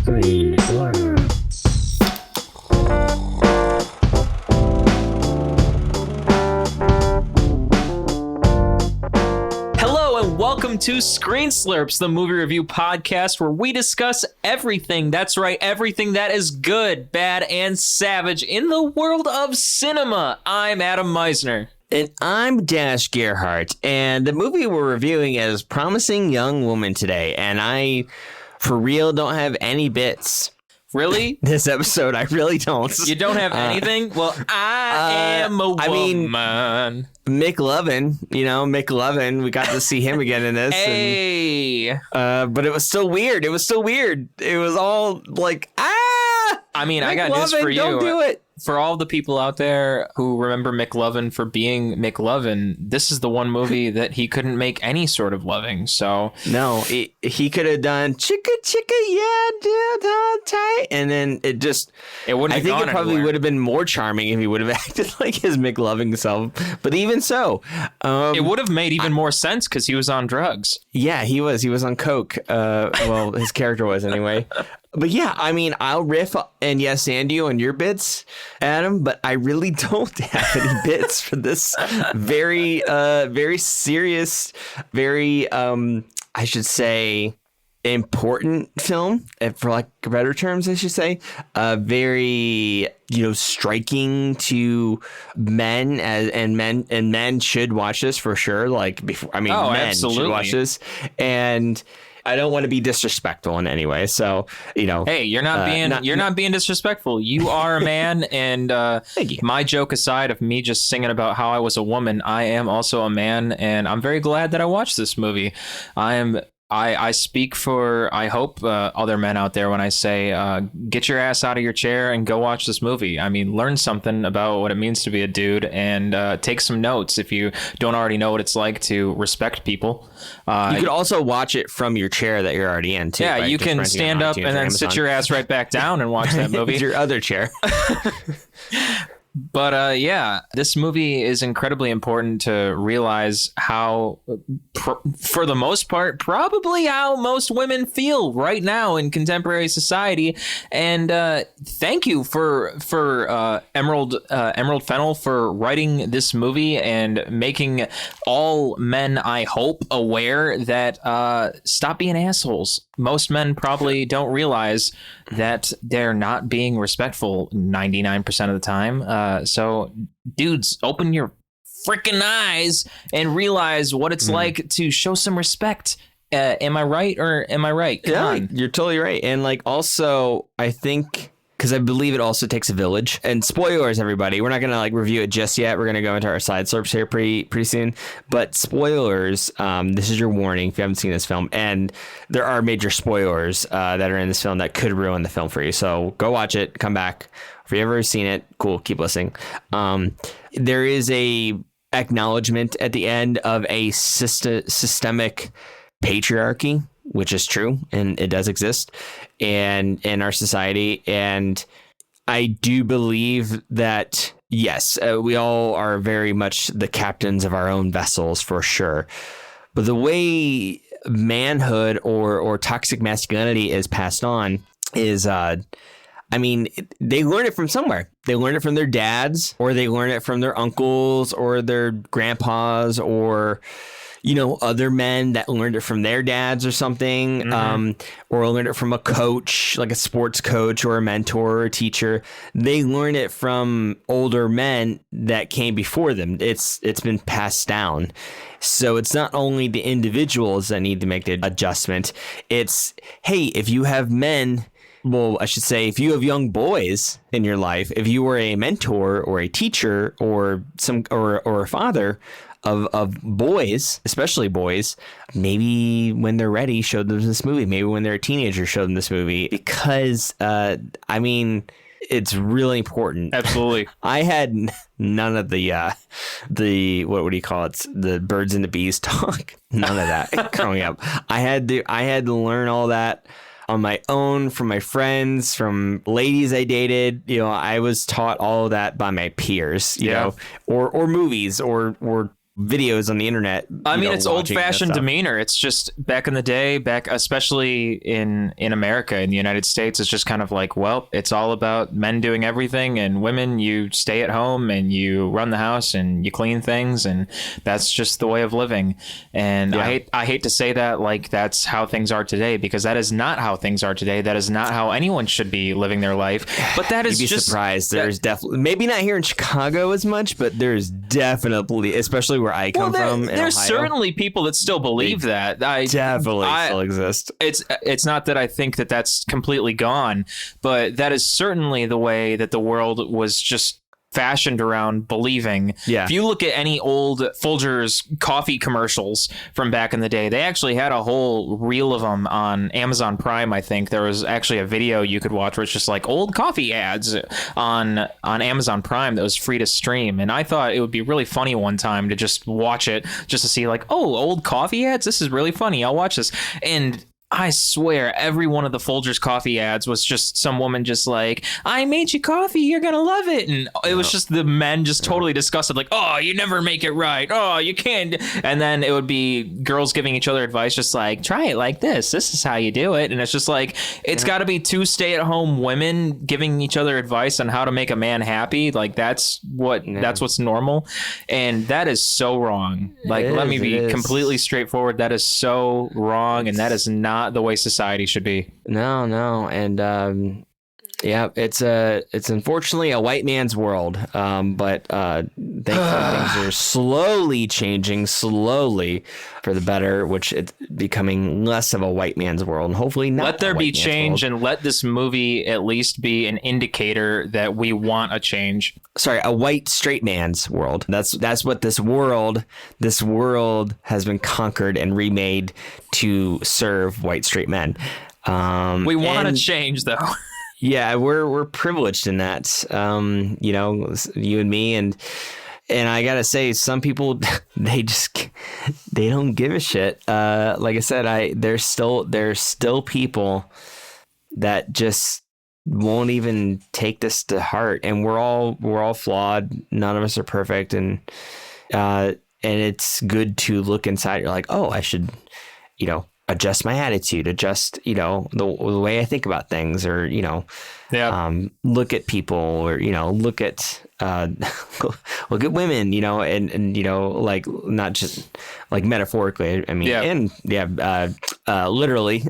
Screenplay. Hello and welcome to Screen Slurps, the movie review podcast where we discuss everything, that's right, everything that is good, bad, and savage in the world of cinema. I'm Adam Meisner. And I'm Dash Gerhardt, and the movie we're reviewing is Promising Young Woman today, and I, for real, don't have any bits. Really? This episode, I really don't. You don't have anything? Well, I am a woman. I mean, Mick Lovin, we got to see him again in this. Hey! But it was still weird. It was all like, I mean, Mick I got news Lovin, for you. Don't do it. For all the people out there who remember McLovin for being McLovin, this is the one movie that he couldn't make any sort of loving. So no, he could have done chicka yeah, tight, and then it wouldn't. I think it probably would have been more charming if he would have acted like his McLovin self. But even so, it would have made even more sense because he was on drugs. Yeah, he was on coke. Well, his character was anyway. But yeah, I mean, I'll riff and yes and you on your bits, Adam, but I really don't have any bits for this very serious, very, I should say, important film, for like better terms, I should say. Very, striking to men, and men should watch this for sure. Like before, I mean, men absolutely should watch this, and I don't want to be disrespectful in any way, so Hey, you're not being disrespectful. You are a man, and my joke aside of me just singing about how I was a woman, I am also a man, and I'm very glad that I watched this movie. I speak for, I hope, other men out there when I say, get your ass out of your chair and go watch this movie. I mean, learn something about what it means to be a dude, and take some notes if you don't already know what it's like to respect people. You could also watch it from your chair that you're already in, too. Yeah, right? you can stand up and then sit your ass right back down and watch that movie. Your other chair. But yeah, this movie is incredibly important to realize how, for the most part, probably how most women feel right now in contemporary society. And thank you for Emerald Fennell for writing this movie and making all men, I hope, aware that stop being assholes. Most men probably don't realize that they're not being respectful 99% of the time. So, dudes, open your freaking eyes and realize what it's like to show some respect. Am I right or am I right? Come on. You're totally right. And also, I think, because I believe it also takes a village. And spoilers, everybody. We're not going to review it just yet. We're going to go into our side slurps here pretty soon. But spoilers, this is your warning if you haven't seen this film. And there are major spoilers that are in this film that could ruin the film for you. So go watch it. Come back. If you've ever seen it, cool. Keep listening. There is a acknowledgement at the end of a systemic patriarchy, which is true, and it does exist in our society. And I do believe that, yes, we all are very much the captains of our own vessels for sure. But the way manhood or toxic masculinity is passed on is, they learn it from somewhere. They learn it from their dads, or they learn it from their uncles or their grandpas, or other men that learned it from their dads or something, or learned it from a coach, like a sports coach or a mentor or a teacher. They learn it from older men that came before them. It's been passed down. So it's not only the individuals that need to make the adjustment. It's, hey, if you have men, well, I should say, if you have young boys in your life, if you were a mentor or a teacher or a father of boys, especially boys, maybe when they're ready, show them this movie. Maybe when they're a teenager, show them this movie, because it's really important. Absolutely. I had none of the what do you call it? The birds and the bees talk. None of that growing up. I had to learn all that on my own, from my friends, from ladies I dated. I was taught all of that by my peers, you know, or movies or videos on the internet. I mean, it's old-fashioned stuff. demeanor. It's just back in the day, especially in America, in the United States, it's just kind of like, well, it's all about men doing everything, and women, you stay at home and you run the house and you clean things, and that's just the way of living. And I hate to say that like that's how things are today, because that is not how things are today. That is not how anyone should be living their life. But that is You'd be just surprised. There's definitely, maybe not here in Chicago as much, but there's definitely, especially where I come from. There's Ohio, certainly people that still believe that. Definitely still exist. It's not that I think that that's completely gone, but that is certainly the way that the world was just fashioned around believing. Yeah. If you look at any old Folgers coffee commercials from back in the day, they actually had a whole reel of them on Amazon Prime. I think there was actually a video you could watch where it's just like old coffee ads on Amazon Prime that was free to stream. And I thought it would be really funny one time to just watch it, just to see like, oh, old coffee ads. This is really funny. I'll watch this. And I swear every one of the Folgers coffee ads was just some woman just like, I made you coffee, you're gonna love it. And it was just the men just totally disgusted, like, oh, you never make it right, oh, you can't. And then it would be girls giving each other advice, just like, try it like this is how you do it. And it's just like, it's got to be two stay-at-home women giving each other advice on how to make a man happy. Like that's what's normal, and that is so wrong. Like, let me be completely straightforward, that is so wrong, and that is not the way society should be. No, and it's unfortunately a white man's world, but thankfully things are slowly changing, slowly for the better, which it's becoming less of a white man's world, and hopefully not. Let there be change, and let this movie at least be an indicator that we want a change. Sorry, a white straight man's world. That's what this world has been conquered and remade to serve white straight men. We want to change, though. Yeah, we're privileged in that. You and me, and I gotta say, some people they don't give a shit. Like I said, there's still people that just won't even take this to heart, and we're all flawed. None of us are perfect, and it's good to look inside. You're like, oh, I should, adjust my attitude, adjust, the way I think about things, or, look at people, or, look at women, and like, not just like metaphorically, I mean, literally,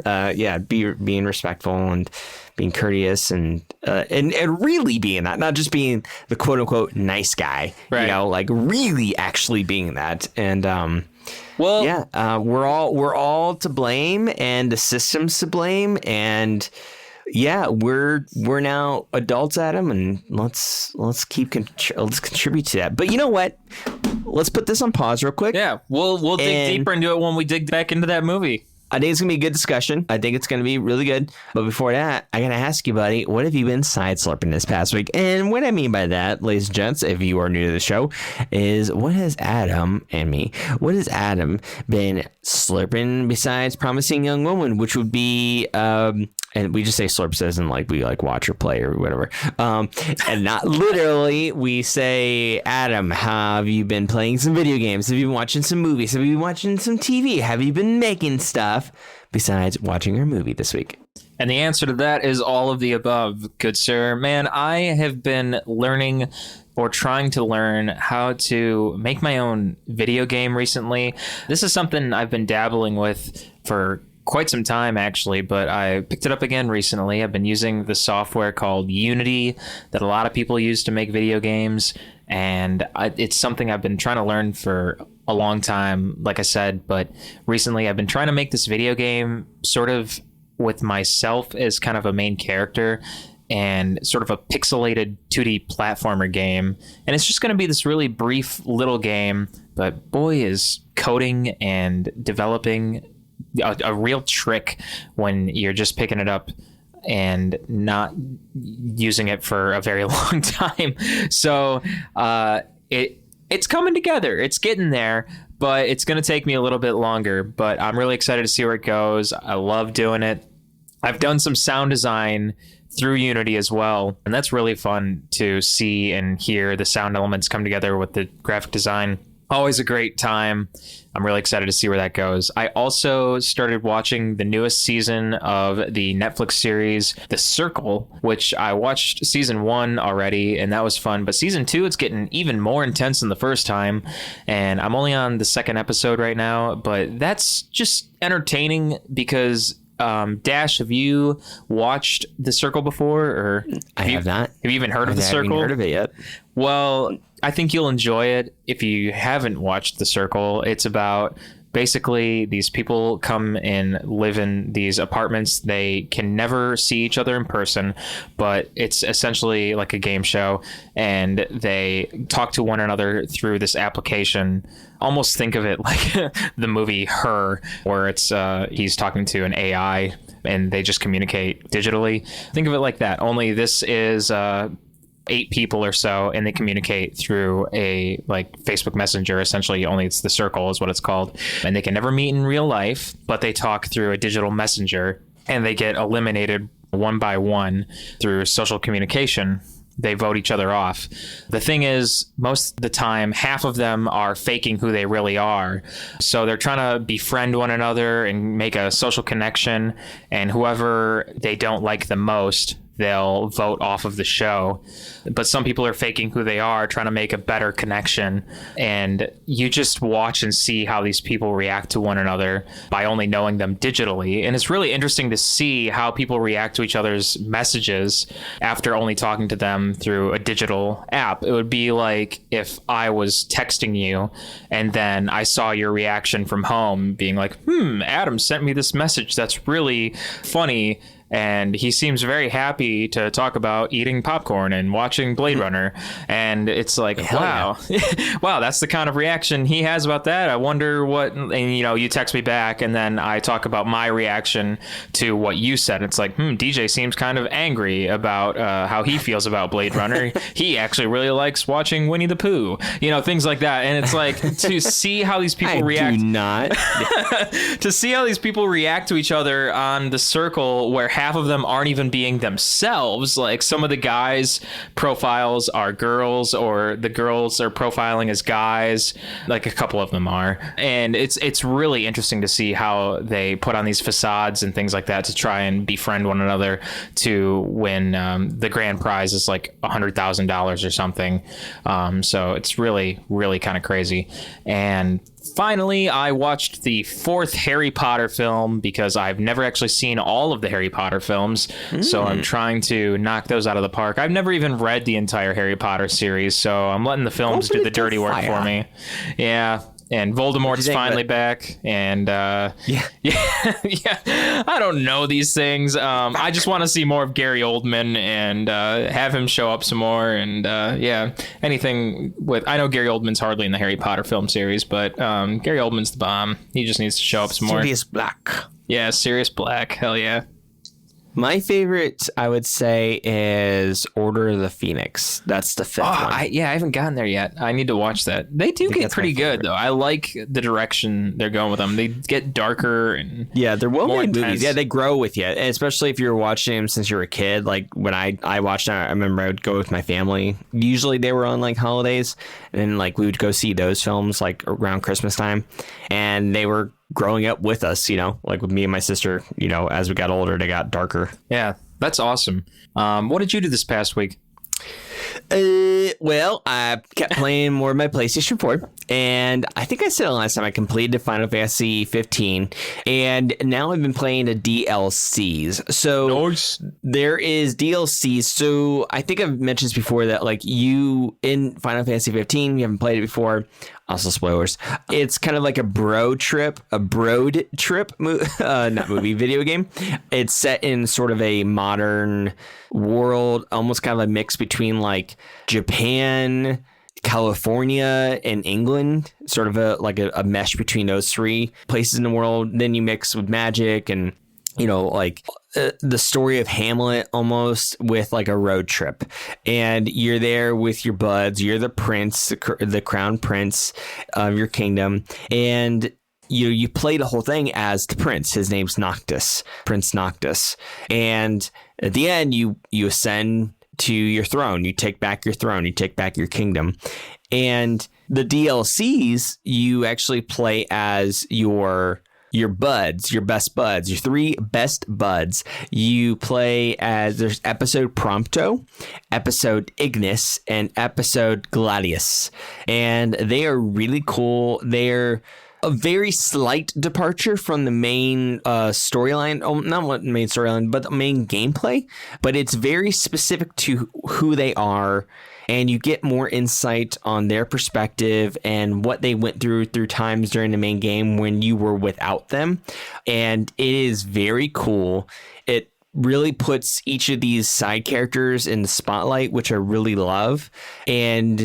being respectful and being courteous and really being that, not just being the quote unquote nice guy, right. Like really actually being that. And, we're all to blame, and the system's to blame, and we're now adults, Adam, and let's contribute to that. But you know what? Let's put this on pause real quick. Yeah, we'll dig deeper into it when we dig back into that movie. I think it's going to be a good discussion. I think it's going to be really good. But before that, I got to ask you, buddy, what have you been side slurping this past week? And what I mean by that, ladies and gents, if you are new to the show, is what has Adam been slurping besides Promising Young Woman, which would be, and we just say slurps as in like we like watch or play or whatever. And not literally, we say, Adam, have you been playing some video games? Have you been watching some movies? Have you been watching some TV? Have you been making stuff besides watching your movie this week? And the answer to that is all of the above, good sir. Man, I have been learning or trying to learn how to make my own video game recently. This is something I've been dabbling with for quite some time, actually, but I picked it up again recently. I've been using the software called Unity that a lot of people use to make video games, and it's something I've been trying to learn for a long time, like I said, but recently I've been trying to make this video game sort of with myself as kind of a main character, and sort of a pixelated 2D platformer game. And it's just going to be this really brief little game, but boy, is coding and developing a real trick when you're just picking it up and not using it for a very long time. So it's coming together. It's getting there, but it's going to take me a little bit longer. But I'm really excited to see where it goes. I love doing it. I've done some sound design through Unity as well, and that's really fun to see and hear the sound elements come together with the graphic design. Always a great time. I'm really excited to see where that goes. I also started watching the newest season of the Netflix series, The Circle, which I watched season 1 already, and that was fun. But season 2, it's getting even more intense than the first time. And I'm only on the second episode right now, but that's just entertaining because Dash, have you watched The Circle before? Or I have not. Have you even heard of The Circle? I haven't heard of it yet. Well, I think you'll enjoy it if you haven't watched The Circle. It's about basically these people come and live in these apartments. They can never see each other in person, but it's essentially like a game show, and they talk to one another through this application. Almost think of it like the movie Her, where it's he's talking to an AI and they just communicate digitally. Think of it like that, only this is 8 people or so, and they communicate through a like Facebook Messenger, essentially, only it's The Circle is what it's called. And they can never meet in real life, but they talk through a digital messenger, and they get eliminated one by one through social communication. They vote each other off. The thing is, most of the time, half of them are faking who they really are. So they're trying to befriend one another and make a social connection, and whoever they don't like the most, they'll vote off of the show. But some people are faking who they are, trying to make a better connection. And you just watch and see how these people react to one another by only knowing them digitally. And it's really interesting to see how people react to each other's messages after only talking to them through a digital app. It would be like if I was texting you and then I saw your reaction from home being like, Adam sent me this message that's really funny, and he seems very happy to talk about eating popcorn and watching Blade Runner. And it's like, wow, wow, that's the kind of reaction he has about that. I wonder what, and you text me back, and then I talk about my reaction to what you said. It's like, DJ seems kind of angry about how he feels about Blade Runner. He actually really likes watching Winnie the Pooh, things like that. And it's like, to see how these people react. Do not. To see how these people react to each other on The Circle, where half of them aren't even being themselves. Like, some of the guys' profiles are girls, or the girls are profiling as guys. Like, a couple of them are. And it's really interesting to see how they put on these facades and things like that to try and befriend one another to win the grand prize is like $100,000 or something. So it's really, really kind of crazy. And finally, I watched the 4th Harry Potter film because I've never actually seen all of the Harry Potter films. So I'm trying to knock those out of the park. I've never even read the entire Harry Potter series, so I'm letting the films do the dirty work for me. Yeah. And Voldemort's finally back, and yeah, I don't know these things. I just want to see more of Gary Oldman and have him show up some more, and anything with. I know Gary Oldman's hardly in the Harry Potter film series, but Gary Oldman's the bomb. He just needs to show up some more. Sirius Black. Yeah, Sirius Black. Hell yeah. My favorite, I would say, is Order of the Phoenix. That's the 5th one. I haven't gotten there yet. I need to watch that. They do get pretty good, though. I like the direction they're going with them. They get darker and they're well-made intense. movies. Yeah, they grow with you, and especially if you're watching them since you were a kid. Like, when I watched them, I remember I would go with my family. Usually they were on, like, holidays, and then, like, we would go see those films, like, around Christmas time, and they were growing up with us, like with me and my sister, as we got older, they got darker. Yeah, that's awesome. What did you do this past week? Well, I kept playing more of my PlayStation 4, and I think I said last time I completed Final Fantasy 15, and now I've been playing the DLCs. So there is DLCs. So I think I've mentioned this before that, like, you in Final Fantasy 15, you haven't played it before. Also spoilers. It's kind of like a broad trip, not movie, video game. It's set in sort of a modern world, almost kind of a mix between like Japan, California, and England, sort of a mesh between those 3 places in the world. Then you mix with magic and, the story of Hamlet almost with like a road trip, and you're there with your buds. You're the prince, the crown prince of your kingdom, and you play the whole thing as the prince. His name's Noctis, Prince Noctis, and at the end you ascend to your throne. You take back your throne. You take back your kingdom, and the DLCs, you actually play as your buds, your best buds, your 3 best buds. You play as, there's episode Prompto, episode Ignis, and episode Gladius. And they are really cool. They're a very slight departure from the main storyline. Oh, not what main storyline, but the main gameplay. But it's very specific to who they are. And you get more insight on their perspective and what they went through times during the main game when you were without them. And it is very cool. It really puts each of these side characters in the spotlight, which I really love. And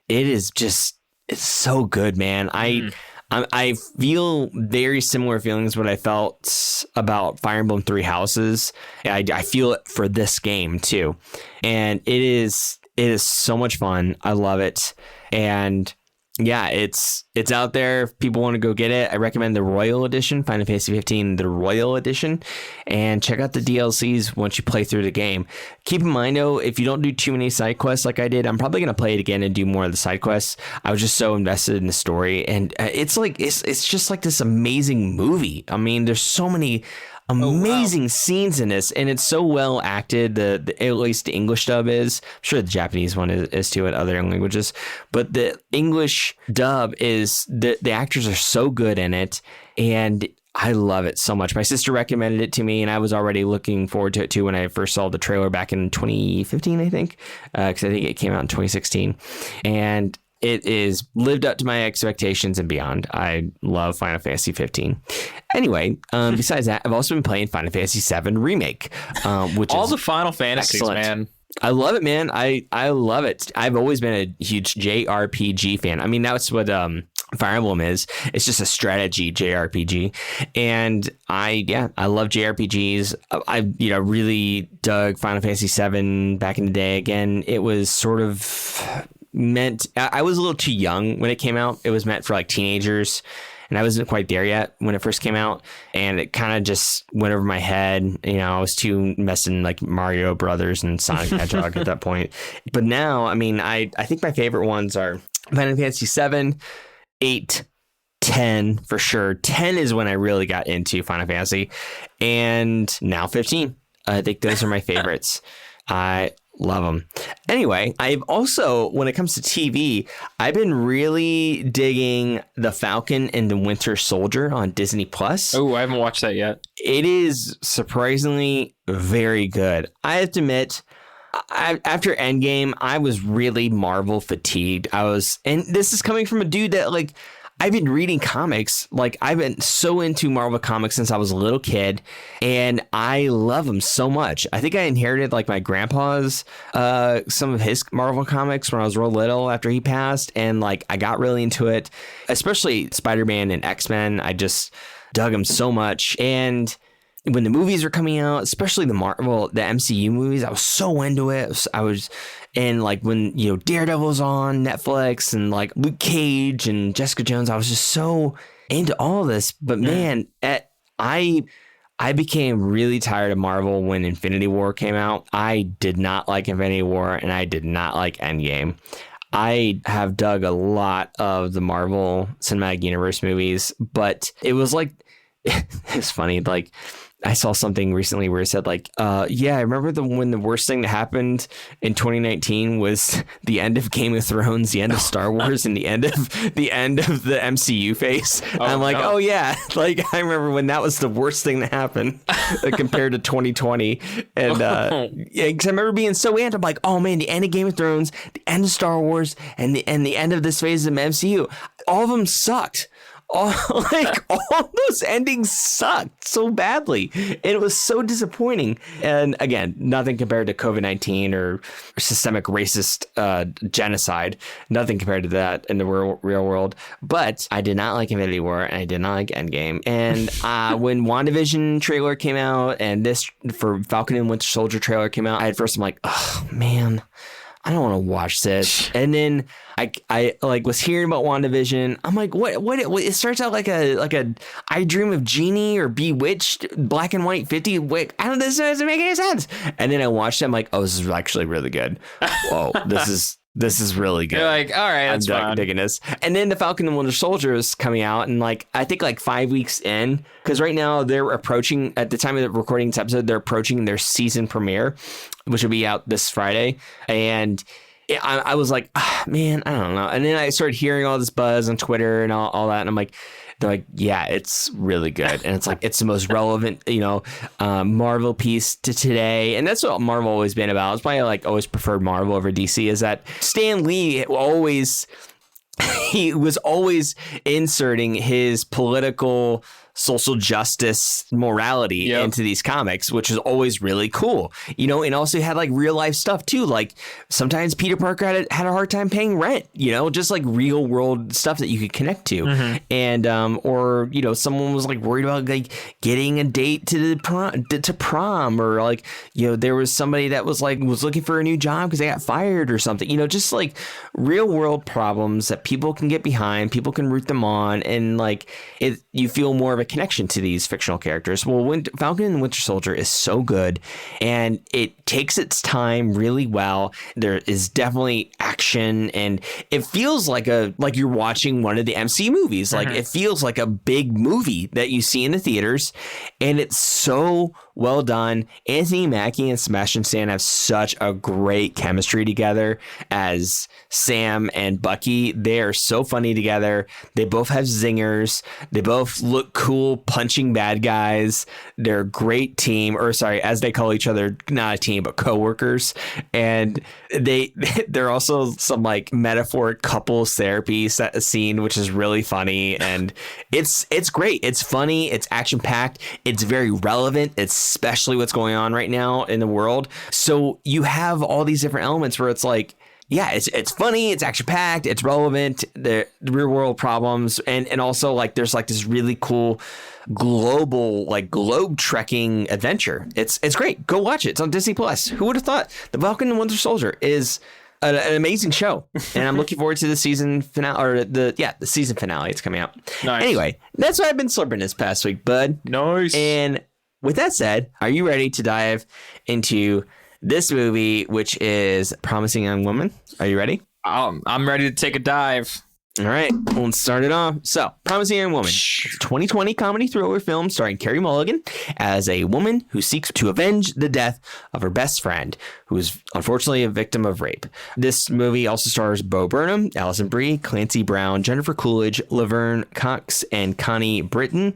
it is just, it's so good, man. I feel very similar feelings what I felt about Fire Emblem Three Houses. I feel it for this game too. And it is so much fun. I love it. And yeah, it's out there. If people want to go get it, I recommend the Royal Edition, Final Fantasy 15, the Royal Edition, and check out the DLCs once you play through the game. Keep in mind, though, if you don't do too many side quests like I did, I'm probably going to play it again and do more of the side quests. I was just so invested in the story, and it's just like this amazing movie. I mean, there's so many amazing scenes in this, and it's so well acted. The at least the English dub is. I'm sure the Japanese one is too in other languages, but the English dub is, the actors are so good in it, and I love it so much. My sister recommended it to me, and I was already looking forward to it too when I first saw the trailer back in 2015, I think, because I think it came out in 2016, and it is lived up to my expectations and beyond. I love Final Fantasy 15. Anyway, besides that, I've also been playing Final Fantasy 7 Remake, which all is the Final Fantasies, excellent. man. I love it, man. I love it. I've always been a huge JRPG fan. I mean, that's what Fire Emblem is. It's just a strategy JRPG, and I love JRPGs. I really dug Final Fantasy 7 back in the day. Again, it was sort of meant, I was a little too young when it came out. It was meant for like teenagers, and I wasn't quite there yet when it first came out, and it kind of just went over my head. I was too invested in like Mario Brothers and Sonic the Hedgehog at that point. But now, I mean, I think my favorite ones are Final Fantasy 7, 8, 10 for sure. 10 is when I really got into Final Fantasy, and now 15. I think those are my favorites. I love them. Anyway, I've also, when it comes to TV, I've been really digging The Falcon and the Winter Soldier on Disney Plus. Oh, I haven't watched that yet. It is surprisingly very good. I have to admit, after Endgame, I was really Marvel fatigued. And this is coming from a dude that, like, I've been reading comics. Like, I've been so into Marvel comics since I was a little kid, and I love them so much. I think I inherited like my grandpa's some of his Marvel comics when I was real little after he passed, and like I got really into it, especially Spider-Man and X-Men. I just dug them so much. And when the movies were coming out, especially the MCU movies, I was so into it. And like when, Daredevil's on Netflix, and like Luke Cage and Jessica Jones, I was just so into all this. But man, I became really tired of Marvel when Infinity War came out. I did not like Infinity War, and I did not like Endgame. I have dug a lot of the Marvel Cinematic Universe movies, but it was like, it's funny, like, I saw something recently where it said like, I remember when the worst thing that happened in 2019 was the end of Game of Thrones, the end of Star Wars, and the end of the MCU phase. I'm like, no. Oh yeah, like I remember when that was the worst thing that happened compared to 2020. And because I remember being so amped. I'm like, oh man, the end of Game of Thrones, the end of Star Wars, and the end of this phase of MCU. All of them sucked. All those endings sucked so badly. It was so disappointing. And again, nothing compared to COVID-19 or systemic racist genocide. Nothing compared to that in the real world. But I did not like Infinity War, and I did not like Endgame. And when WandaVision trailer came out, and this for Falcon and Winter Soldier trailer came out, I'm like, oh man, I don't want to watch this. And then I like was hearing about WandaVision. I'm like, what? It starts out like a I Dream of Jeannie or Bewitched black and white 50. Wait, this doesn't make any sense. And then I watched it. I'm like, oh, this is actually really good. Whoa, this this is really good. You're like, all right, that's fine. Digging this. And then the Falcon and Winter Soldier is coming out, and like I think like 5 weeks in, because right now they're approaching, at the time of the recording this episode, they're approaching their season premiere, which will be out this Friday. And I was like, man, I don't know. And then I started hearing all this buzz on Twitter and all that, and I'm like, they're like, yeah, it's really good. And it's like, it's the most relevant, Marvel piece to today. And that's what Marvel always been about. It's why I like always preferred Marvel over DC, is that Stan Lee he was always inserting his political social justice morality into these comics, which is always really cool, and also had like real life stuff too. Like sometimes Peter Parker had a hard time paying rent, just like real world stuff that you could connect to. And or someone was like worried about like getting a date to prom, or like there was somebody that was looking for a new job because they got fired or something, just like real world problems that people can get behind, people can root them on, and like you feel more of a connection to these fictional characters. Well, Falcon and Winter Soldier is so good, and it takes its time really well. There is definitely action, and it feels like you're watching one of the MC movies. Like it feels like a big movie that you see in the theaters, and it's so well done. Anthony Mackie and Sebastian Stan have such a great chemistry together as Sam and Bucky. They are so funny together. They both have zingers. They both look cool punching bad guys. They're a great team, or sorry, as they call each other, not a team, but coworkers. And they're also some like metaphoric couples therapy scene, which is really funny. And it's great. It's funny. It's action packed. It's very relevant. It's especially what's going on right now in the world. So you have all these different elements where it's like, yeah, it's funny, it's action packed, it's relevant, the real world problems, and also like there's like this really cool global like globe trekking adventure. It's great. Go watch it. It's on Disney Plus. Who would have thought? The Falcon and Winter Soldier is an amazing show, and I'm looking forward to the season finale, or the season finale. It's coming out. Nice. Anyway, that's what I've been slurping this past week, bud. Nice. And with that said, are you ready to dive into this movie, which is Promising Young Woman? Are you ready? I'm ready to take a dive. All right, let's start it off. So, Promising Young Woman, it's a 2020 comedy thriller film starring Carey Mulligan as a woman who seeks to avenge the death of her best friend, who is unfortunately a victim of rape. This movie also stars Bo Burnham, Alison Brie, Clancy Brown, Jennifer Coolidge, Laverne Cox, and Connie Britton.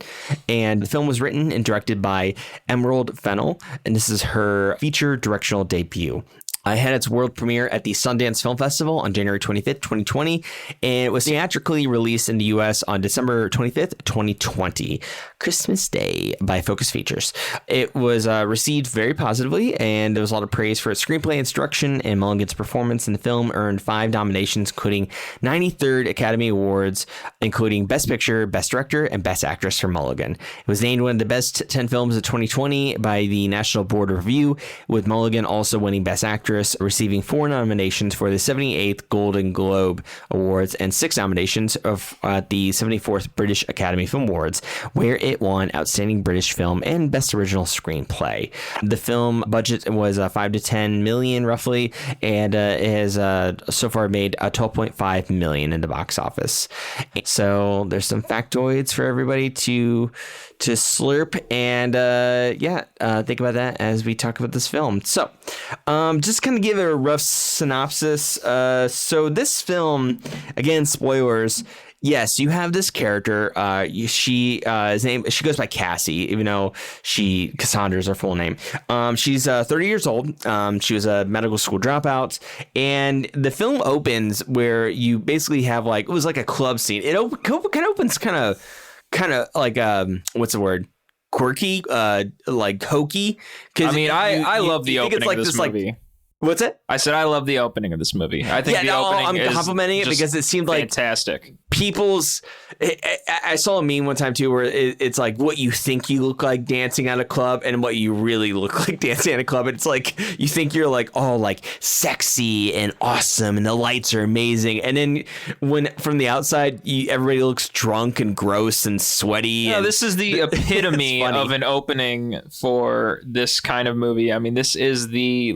And the film was written and directed by Emerald Fennell, and this is her feature directional debut. I had its world premiere at the Sundance Film Festival on January 25th, 2020, and it was theatrically released in the U.S. on December 25th, 2020, Christmas Day, by Focus Features. It was received very positively, and there was a lot of praise for its screenplay, instruction, and Mulligan's performance in the film earned 5 nominations, including 93rd Academy Awards, including Best Picture, Best Director, and Best Actress for Mulligan. It was named one of the best 10 films of 2020 by the National Board of Review, with Mulligan also winning Best Actress, receiving 4 nominations for the 78th Golden Globe Awards and 6 nominations at the 74th British Academy Film Awards, where it won Outstanding British Film and Best Original Screenplay. The film budget was 5 to 10 million roughly, and it has so far made 12.5 million in the box office. So there's some factoids for everybody to slurp and think about that as we talk about this film. So just kind of give it a rough synopsis. So this film, again, spoilers. Yes, you have this character. She goes by Cassie, even though Cassandra is her full name. She's 30 years old. She was a medical school dropout, and the film opens where you basically have it was like a club scene. It kind of opens kind of like what's the word? Quirky, like hokey. I mean, I love the opening of this movie. What's it? I said I love the opening of this movie. I think the opening I'm complimenting it because it seemed fantastic. people's. I saw a meme one time too where it's like what you think you look like dancing at a club and what you really look like dancing at a club. And it's like you think you're like all like sexy and awesome and the lights are amazing, and then when from the outside everybody looks drunk and gross and sweaty. No, and this is the epitome of an opening for this kind of movie. I mean, this is the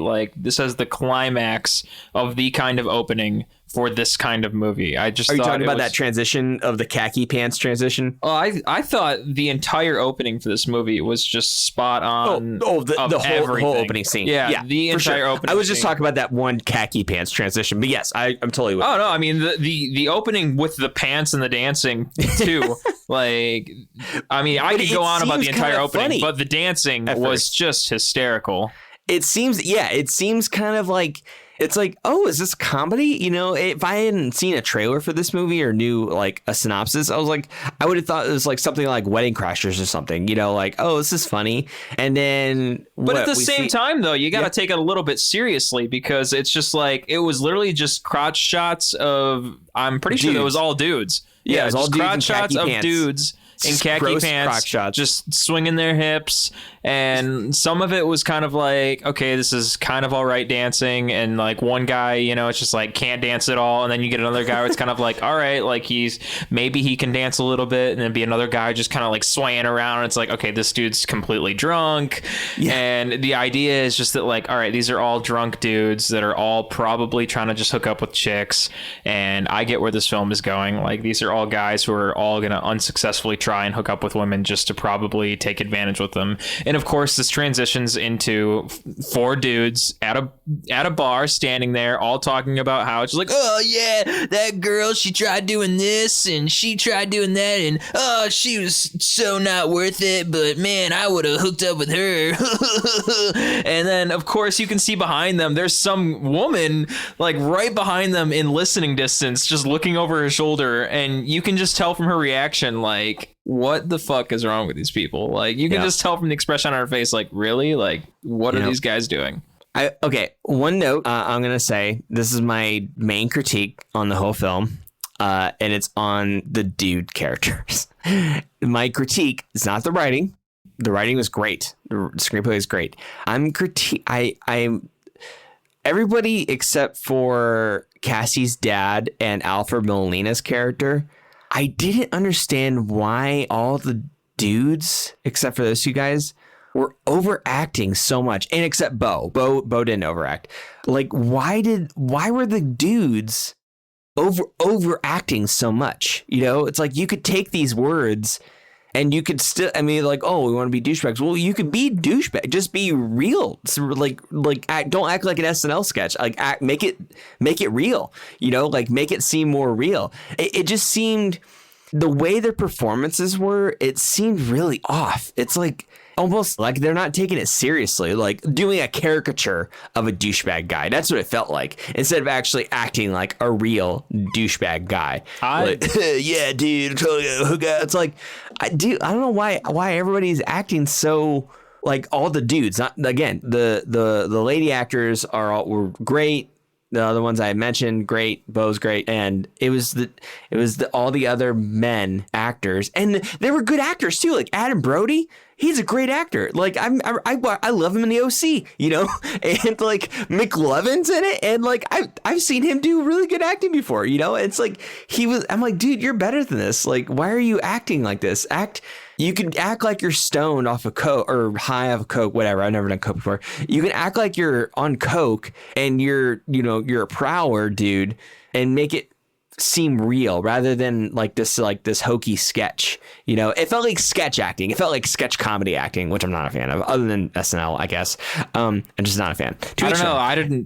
climax of the kind of opening for this kind of movie. I just Are you talking about that transition of the khaki pants transition? Oh, I thought the entire opening for this movie was just spot on. The whole opening scene. Yeah, the entire opening. I was just talking about that one khaki pants transition, but yes, I'm totally with you. Oh no, I mean the opening with the pants and the dancing too. Like, I mean, I could go on about the entire opening, but the dancing was just hysterical. It seems kind of like. It's like, oh, is this comedy? You know, if I hadn't seen a trailer for this movie or knew like a synopsis, I was like, I would have thought it was like something like Wedding Crashers or something, you know, like, oh, this is funny. And then. But at the same time, though, you got to take it a little bit seriously because it's just like it was literally just crotch shots of I'm pretty sure it was all dudes. Yeah, it was all crotch shots of dudes in khaki pants, just swinging their hips. And some of it was kind of like, okay, this is kind of all right dancing. And like one guy, you know, it's just like can't dance at all. And then you get another guy where it's kind of like, all right, like maybe he can dance a little bit. And then be another guy just kind of like swaying around. And it's like, okay, this dude's completely drunk. Yeah. And the idea is just that like, all right, these are all drunk dudes that are all probably trying to just hook up with chicks. And I get where this film is going. Like these are all guys who are all going to unsuccessfully try and hook up with women just to probably take advantage with them. And of course, this transitions into four dudes at a bar standing there, all talking about how it's like, oh yeah, that girl, she tried doing this and she tried doing that, and oh, she was so not worth it, but man, I would have hooked up with her. And then, of course, you can see behind them, there's some woman like right behind them in listening distance, just looking over her shoulder, and you can just tell from her reaction, like, what the fuck is wrong with these people? Like, you can just tell from the expression on her face, like, really? Like, what are these guys doing? Okay, one note I'm going to say, this is my main critique on the whole film, and it's on the dude characters. My critique is not the writing. The writing was great. The screenplay is great. I'm everybody except for Cassie's dad and Alfred Molina's character. I didn't understand why all the dudes, except for those two guys, were overacting so much. And except Bo. Bo didn't overact. Like, why were the dudes overacting so much? You know, it's like you could take these words and you could still, I mean, like, oh, we want to be douchebags. Well, you could be douchebag. Just be real. So don't act like an SNL sketch. Like, make it real. You know, like make it seem more real. It just seemed the way their performances were. It seemed really off. It's like almost like they're not taking it seriously, like doing a caricature of a douchebag guy. That's what it felt like, instead of actually acting like a real douchebag guy. Yeah, dude, it's like, I don't know why everybody's acting so like all the dudes. Not, again, the lady actors were great. The other ones I mentioned, great. Bo's great, and it was all the other men actors, and they were good actors too. Like Adam Brody, he's a great actor. Like I love him in the OC, you know, and like McLovin's in it, and like I've seen him do really good acting before, you know. It's like I'm like, dude, you're better than this. Like, why are you acting like this? You can act like you're stoned off of coke or high off of coke, whatever. I've never done coke before. You can act like you're on coke and you're a prowler, dude, and make it seem real rather than like this hokey sketch. You know, it felt like sketch acting. It felt like sketch comedy acting, which I'm not a fan of, other than SNL, I guess. I'm just not a fan. I don't know.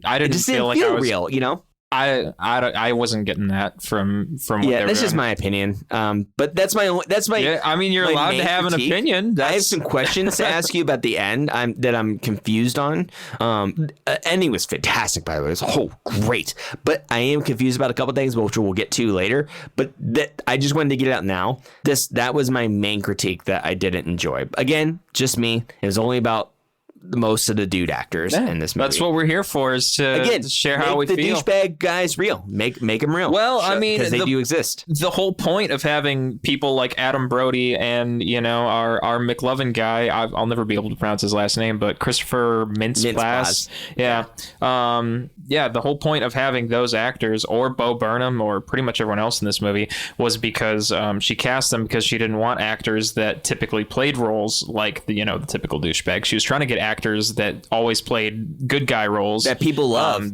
I didn't feel like I was real, you know? I wasn't getting that from what they were that's just doing. my opinion. But that's my yeah, I mean, you're allowed to have critique. An opinion. I have some questions to ask you about the end that I'm confused on. Ending was fantastic, by the way. It was great, but I am confused about a couple things, which we'll get to later. But I just wanted to get it out now. That was my main critique that I didn't enjoy. Again, just me. It was only about most of the dude actors in this movie. That's what we're here for, is to share how we feel. Make the douchebag guys real. Make them real. Well, I mean, because they do exist. The whole point of having people like Adam Brody and, you know, our McLovin guy, I'll never be able to pronounce his last name, but Christopher Mintz-Plasse. Yeah. The whole point of having those actors, or Bo Burnham, or pretty much everyone else in this movie, was because she cast them because she didn't want actors that typically played roles like the typical douchebag. She was trying to get actors that always played good guy roles that people love.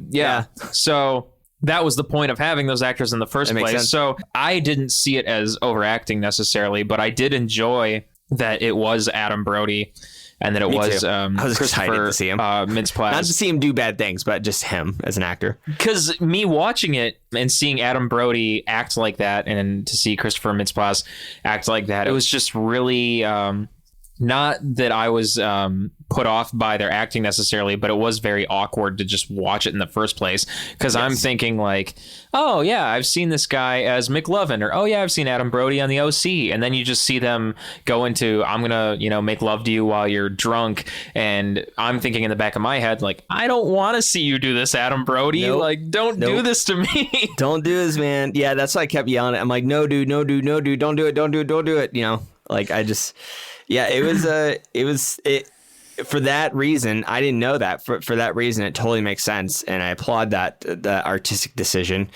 So that was the point of having those actors in the first place. So I didn't see it as overacting necessarily, but I did enjoy that it was Adam Brody and that it was I was excited to see him. Mintz-Plasse. Not to see him do bad things, but just him as an actor. Because me watching it and seeing Adam Brody act like that, and to see Christopher Mintz-Plasse act like that, it was just really... not that I was put off by their acting necessarily, but it was very awkward to just watch it in the first place, because I'm thinking like, oh yeah, I've seen this guy as McLovin, or oh yeah, I've seen Adam Brody on the OC, and then you just see them go into, I'm gonna make love to you while you're drunk, and I'm thinking in the back of my head like, I don't want to see you do this, Adam Brody. Nope. Like, don't do this to me. Don't do this, man. Yeah, that's why I kept yelling it. I'm like, no dude, don't do it, don't do it. Like I just... Yeah, it was for that reason. I didn't know that. For that reason, it totally makes sense. And I applaud the artistic decision.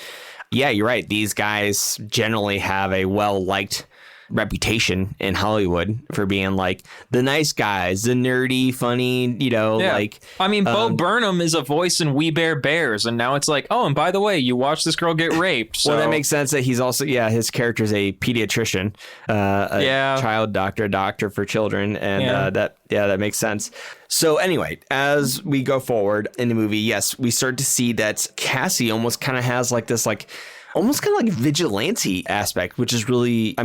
Yeah, you're right. These guys generally have a well-liked reputation in Hollywood for being like the nice guys, the nerdy, funny, like... I mean, Bo Burnham is a voice in We Bare Bears, and now it's like, oh, and by the way, you watched this girl get raped. So. Well, that makes sense that he's also, his character's a pediatrician, child doctor for children, and that makes sense. So anyway, as we go forward in the movie, yes, we start to see that Cassie almost kind of has like this, like, almost kind of like vigilante aspect, which is really,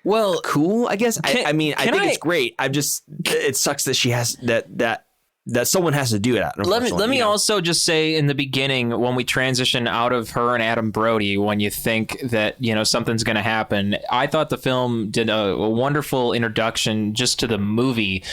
well, cool, I guess. I think it's great. It sucks that she has that someone has to do it. Let me also just say in the beginning, when we transition out of her and Adam Brody, when you think that, something's going to happen, I thought the film did a wonderful introduction just to the movie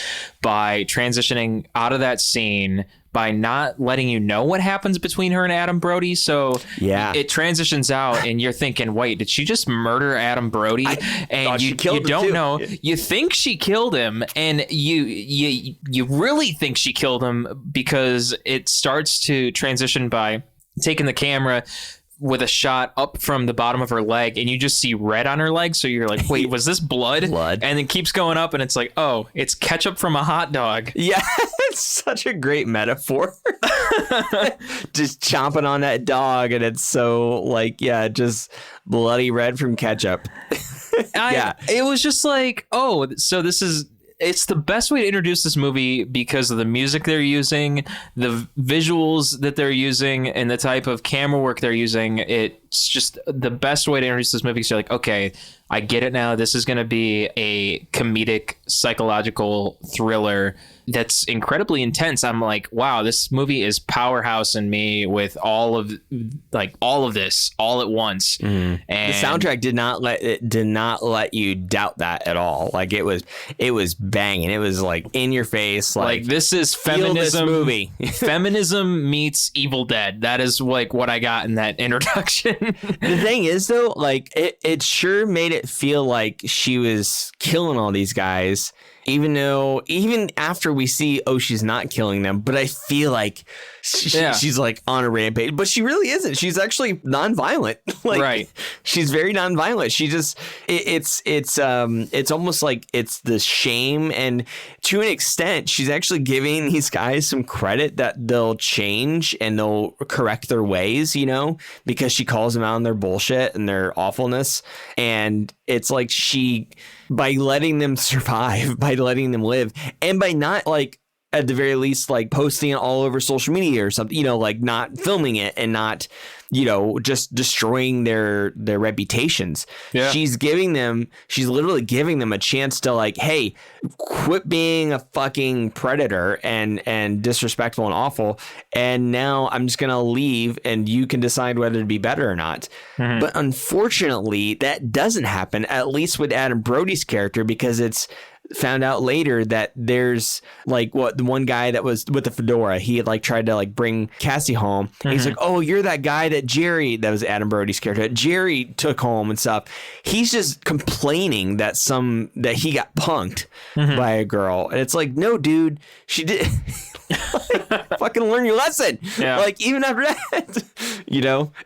by transitioning out of that scene, by not letting you know what happens between her and Adam Brody. So it transitions out and you're thinking, wait, did she just murder Adam Brody? And you don't know. You think she killed him, and you really think she killed him, because it starts to transition by taking the camera with a shot up from the bottom of her leg, and you just see red on her leg. So you're like, wait, was this blood? And it keeps going up, and it's like, oh, it's ketchup from a hot dog. Yeah, it's such a great metaphor. Just chomping on that dog, and it's so like, just bloody red from ketchup. It was just like, oh, so it's the best way to introduce this movie because of the music they're using, the visuals that they're using, and the type of camera work they're using. It's just the best way to introduce this movie. So you're like, okay, I get it now. This is going to be a comedic psychological thriller that's incredibly intense. I'm like, wow, this movie is powerhouse in me with all of this all at once. And the soundtrack did not let you doubt that at all. Like it was banging. It was like in your face. Like this is feminism. This movie. Feminism meets Evil Dead. That is like what I got in that introduction. The thing is though, like it sure made it feel like she was killing all these guys. Even after we see, she's not killing them, but I feel like she's like on a rampage, but she really isn't. She's actually nonviolent. Right. She's very nonviolent. She just, it's almost like it's the shame. And to an extent, she's actually giving these guys some credit that they'll change and they'll correct their ways, because she calls them out on their bullshit and their awfulness. And it's like by letting them survive, by letting them live, and by not like, at the very least, like posting it all over social media or something, like not filming it and not, just destroying their reputations. Yeah. She's literally giving them a chance to like, hey, quit being a fucking predator and disrespectful and awful. And now I'm just going to leave and you can decide whether to be better or not. Mm-hmm. But unfortunately, that doesn't happen, at least with Adam Brody's character, because it's found out later that there's like the one guy that was with the fedora, he had like tried to like bring Cassie home. Mm-hmm. He's like, oh, you're that guy that was Adam Brody's character, Jerry took home and stuff. He's just complaining that he got punked by a girl. And it's like, no, dude, she did like, fucking learn your lesson. Yeah. Like even after that,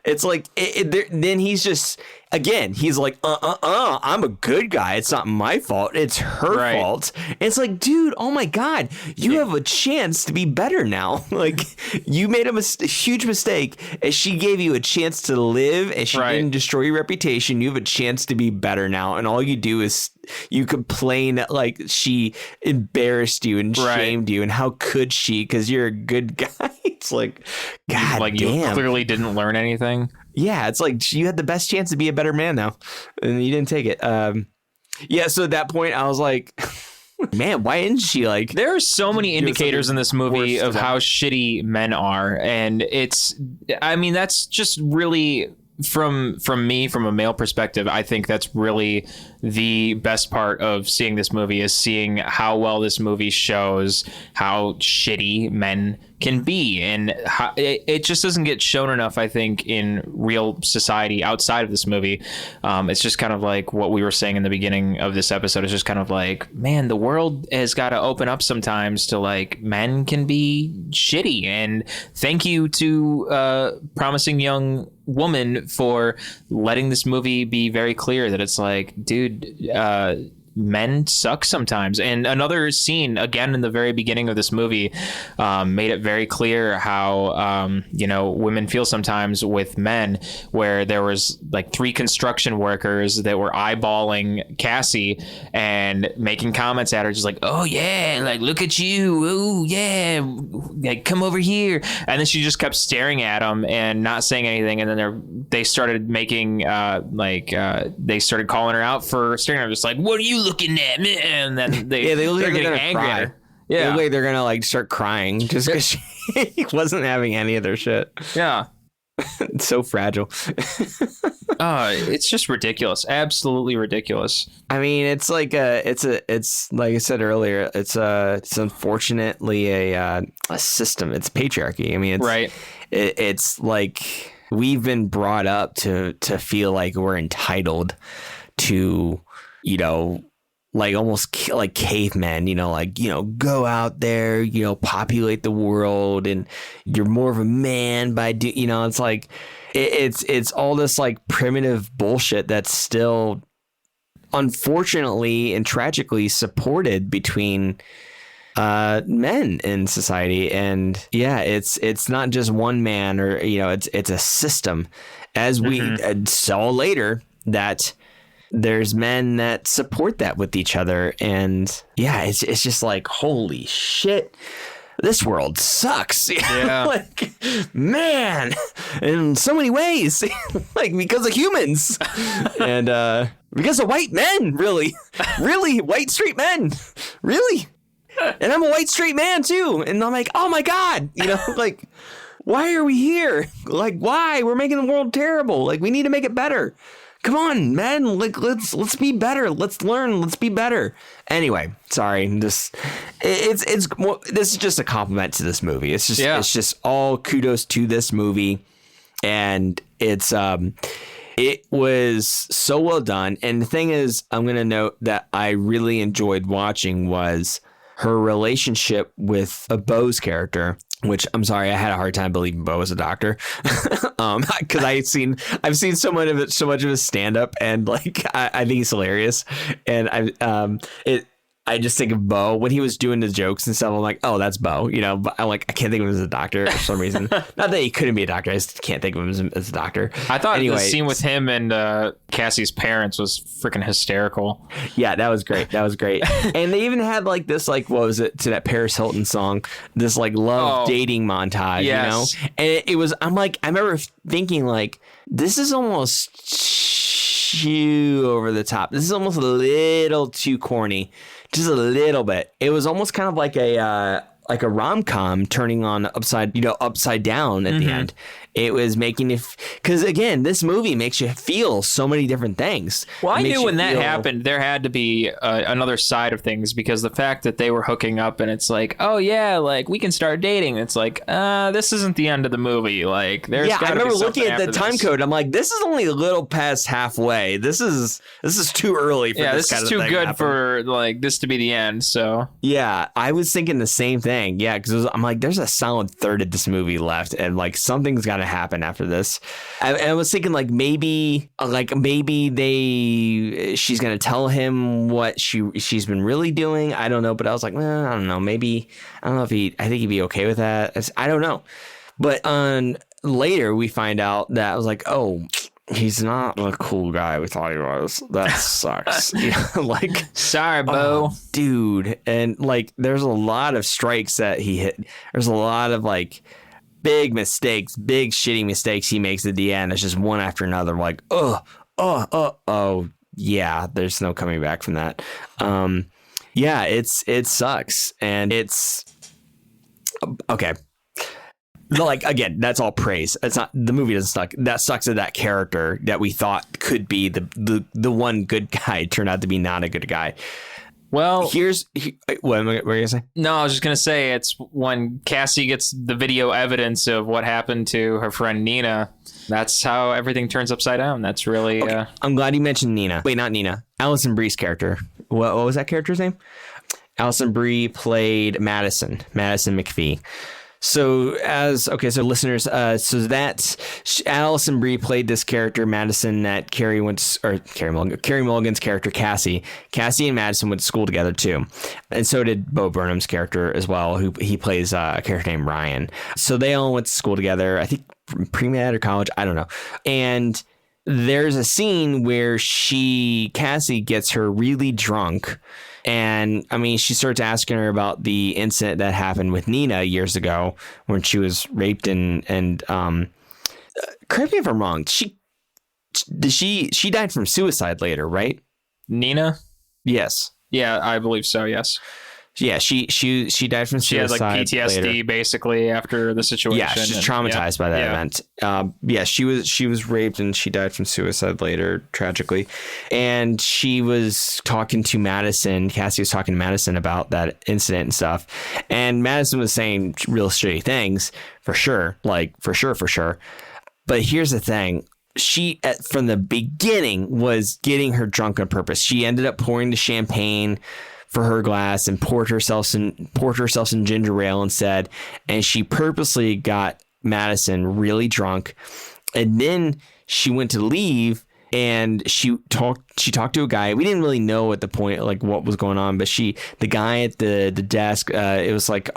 it's like then he's just, again, he's like, I'm a good guy. It's not my fault. It's her fault. And it's like, dude, oh my God, you have a chance to be better now. Like, you made a huge mistake, and she gave you a chance to live, and she didn't destroy your reputation. You have a chance to be better now. And all you do is you complain that like she embarrassed you and shamed you, and how could she? Because you're a good guy. It's like, God, like damn. You clearly didn't learn anything. Yeah, it's like you had the best chance to be a better man now, and you didn't take it. So at that point, I was like, man, why isn't she like... There are so many indicators in this movie of how shitty men are, and that's just really... From me, from a male perspective, I think that's really the best part of seeing this movie, is seeing how well this movie shows how shitty men can be, and how it just doesn't get shown enough, I think, in real society outside of this movie. It's just kind of like what we were saying in the beginning of this episode. It's just kind of like, man, the world has got to open up sometimes to like men can be shitty, and thank you to Promising Young Woman for letting this movie be very clear that it's like, dude, men suck sometimes. And another scene, again, in the very beginning of this movie, made it very clear how, women feel sometimes with men, where there was like 3 construction workers that were eyeballing Cassie and making comments at her, just like, oh yeah, like, look at you. Oh yeah. Like, come over here. And then she just kept staring at him and not saying anything. And then they started making, they started calling her out for staring at her, just like, what are you looking at, man? And then they're getting angry at her. Yeah, they look like they're gonna like start crying just because she wasn't having any of their shit. Yeah, it's so fragile. It's just ridiculous, absolutely ridiculous. I mean, it's like it's like I said earlier, it's unfortunately a system. It's patriarchy. I mean, it's like we've been brought up to feel like we're entitled to, like almost like cavemen, go out there, populate the world, and you're more of a man by it's like it's all this like primitive bullshit that's still unfortunately and tragically supported between men in society. And yeah, it's not just one man, or it's a system, as we saw later, that there's men that support that with each other. And yeah, it's just like, holy shit, this world sucks. Yeah. Like, man, in so many ways, like because of humans and because of white men, really white straight men, really. And I'm a white straight man too, and I'm like, oh my God, like, why are we here? Like, why? We're making the world terrible. Like, we need to make it better. Come on, man. Like, let's be better. Let's learn. Let's be better. Anyway, sorry. This is just a compliment to this movie. It's just all kudos to this movie, and it was so well done. And the thing is, I'm gonna note that I really enjoyed watching was her relationship with Bo's character, which I'm sorry, I had a hard time believing Bo was a doctor, because I've seen so much of his stand up, and like I think he's hilarious, and I just think of Bo when he was doing the jokes and stuff. I'm like, oh, that's Bo, you know. But I'm like, I can't think of him as a doctor for some reason. Not that he couldn't be a doctor. I just can't think of him as a doctor. I thought the scene with him and Cassie's parents was freaking hysterical. Yeah, that was great. That was great. And they even had like this, like, what was it, to that Paris Hilton song, this like love dating montage, you know? And it was, I'm like, I remember thinking like, this is almost too over the top. This is almost a little too corny. Just a little bit. It was almost kind of like a rom-com turning on upside down at the end. It was making it, because again, this movie makes you feel so many different things. Well, I knew when that happened, there had to be another side of things, because the fact that they were hooking up and it's like, oh yeah, like we can start dating. It's like, this isn't the end of the movie. Like, there's I remember looking at the time this. code. I'm like, this is only a little past halfway. This is too early for this kind of thing. This is too good for like this to be the end. So yeah, I was thinking the same thing. Yeah, because I'm like, there's a solid third of this movie left, and like something's got to happen after this. I was thinking like maybe she's gonna tell him what she's been really doing. I don't know, but I was like, well, I don't know. Maybe I don't know if I think he'd be okay with that. I don't know. But later we find out that I was like, oh, he's not the cool guy we thought he was. That sucks. You know, like, sorry, Bo. Dude. And like, there's a lot of strikes that he hit. There's a lot of like big mistakes, big shitty mistakes he makes at the end. It's just one after another. I'm like, oh, yeah. There's no coming back from that. Yeah, it sucks, and it's okay. Like, again, that's all praise. It's not, the movie doesn't suck. That sucks at that character that we thought could be the one good guy turned out to be not a good guy. Well, what am I gonna say? No, I was just gonna say, it's when Cassie gets the video evidence of what happened to her friend Nina. That's how everything turns upside down. That's really. Okay. I'm glad you mentioned Nina. Wait, not Nina. Alison Brie's character. What was that character's name? Alison Brie played Madison McPhee. So listeners, so that's Alison Brie played this character Madison that Carey Mulligan's character Cassie and Madison went to school together too, and so did Bo Burnham's character as well, who he plays a character named Ryan. So they all went to school together, I think pre-med or college, I don't know. And there's a scene where Cassie gets her really drunk. And I mean, she starts asking her about the incident that happened with Nina years ago when she was raped and correct me if I'm wrong. She died from suicide later, right? Nina? Yes. Yeah, I believe so. Yes. Yeah, she died from suicide. She had like PTSD later, basically, after the situation. Yeah, she's traumatized by that event. She was raped and she died from suicide later, tragically. And she was talking to Madison. Cassie was talking to Madison about that incident and stuff. And Madison was saying real shitty things, for sure. But here's the thing. She, from the beginning, was getting her drunk on purpose. She ended up pouring the champagne for her glass and poured herself some ginger ale instead, and she purposely got Madison really drunk, and then she went to leave and she talked to a guy. We didn't really know at the point like what was going on, but the guy at the desk, it was like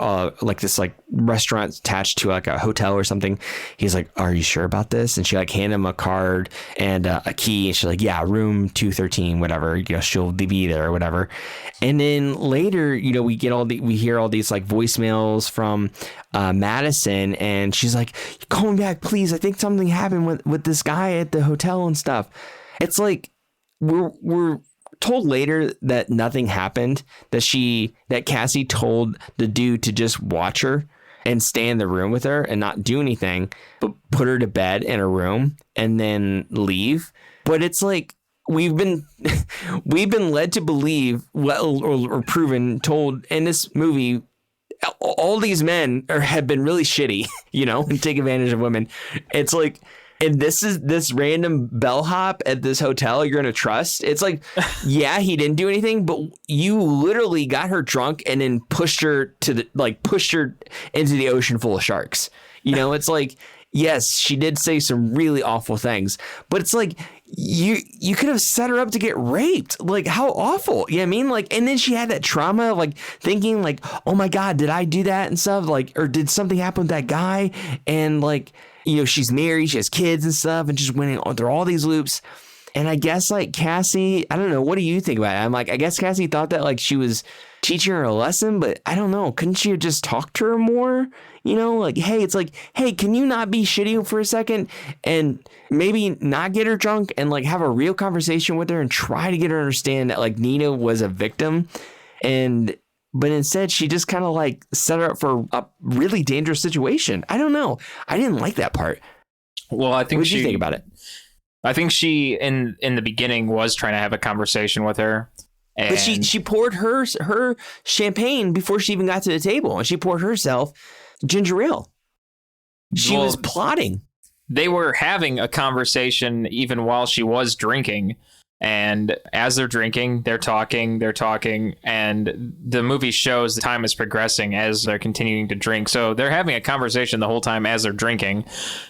this like restaurant attached to like a hotel or something. He's like, "Are you sure about this?" And she like handed him a card and a key, and she's like, "Yeah, room 213, whatever. You know, she'll be there or whatever." And then later, you know, we hear all these like voicemails from Madison, and she's like, "Call me back, please. I think something happened with this guy at the hotel and stuff." It's like we're told later that nothing happened, that Cassie told the dude to just watch her and stay in the room with her and not do anything, but put her to bed in a room and then leave. But it's like we've been led to believe, or told in this movie, all these men have been really shitty, you know, and take advantage of women. It's like, and this is this random bellhop at this hotel you're going to trust. It's like, yeah, he didn't do anything, but you literally got her drunk and then pushed her into the ocean full of sharks. You know, it's like, yes, she did say some really awful things, but it's like you could have set her up to get raped. Like, how awful. You know what I mean? Like, and then she had that trauma of like thinking like, oh my God, did I do that and stuff? Like, or did something happen with that guy? And like, you know, she's married, she has kids and stuff, and just went through all these loops. And I guess like Cassie, I don't know, what do you think about it? I'm like, I guess Cassie thought that like she was teaching her a lesson, but I don't know. Couldn't she have just talked to her more? You know, like, hey, it's like, hey, can you not be shitty for a second and maybe not get her drunk and like have a real conversation with her and try to get her to understand that like Nina was a victim. But instead she just kind of like set her up for a really dangerous situation. I don't know. I didn't like that part. Well, I think what did you think about it? I think she in the beginning was trying to have a conversation with her. But she poured her champagne before she even got to the table, and she poured herself ginger ale. She was plotting. They were having a conversation even while she was drinking. And as they're drinking, they're talking, and the movie shows the time is progressing as they're continuing to drink. So they're having a conversation the whole time as they're drinking,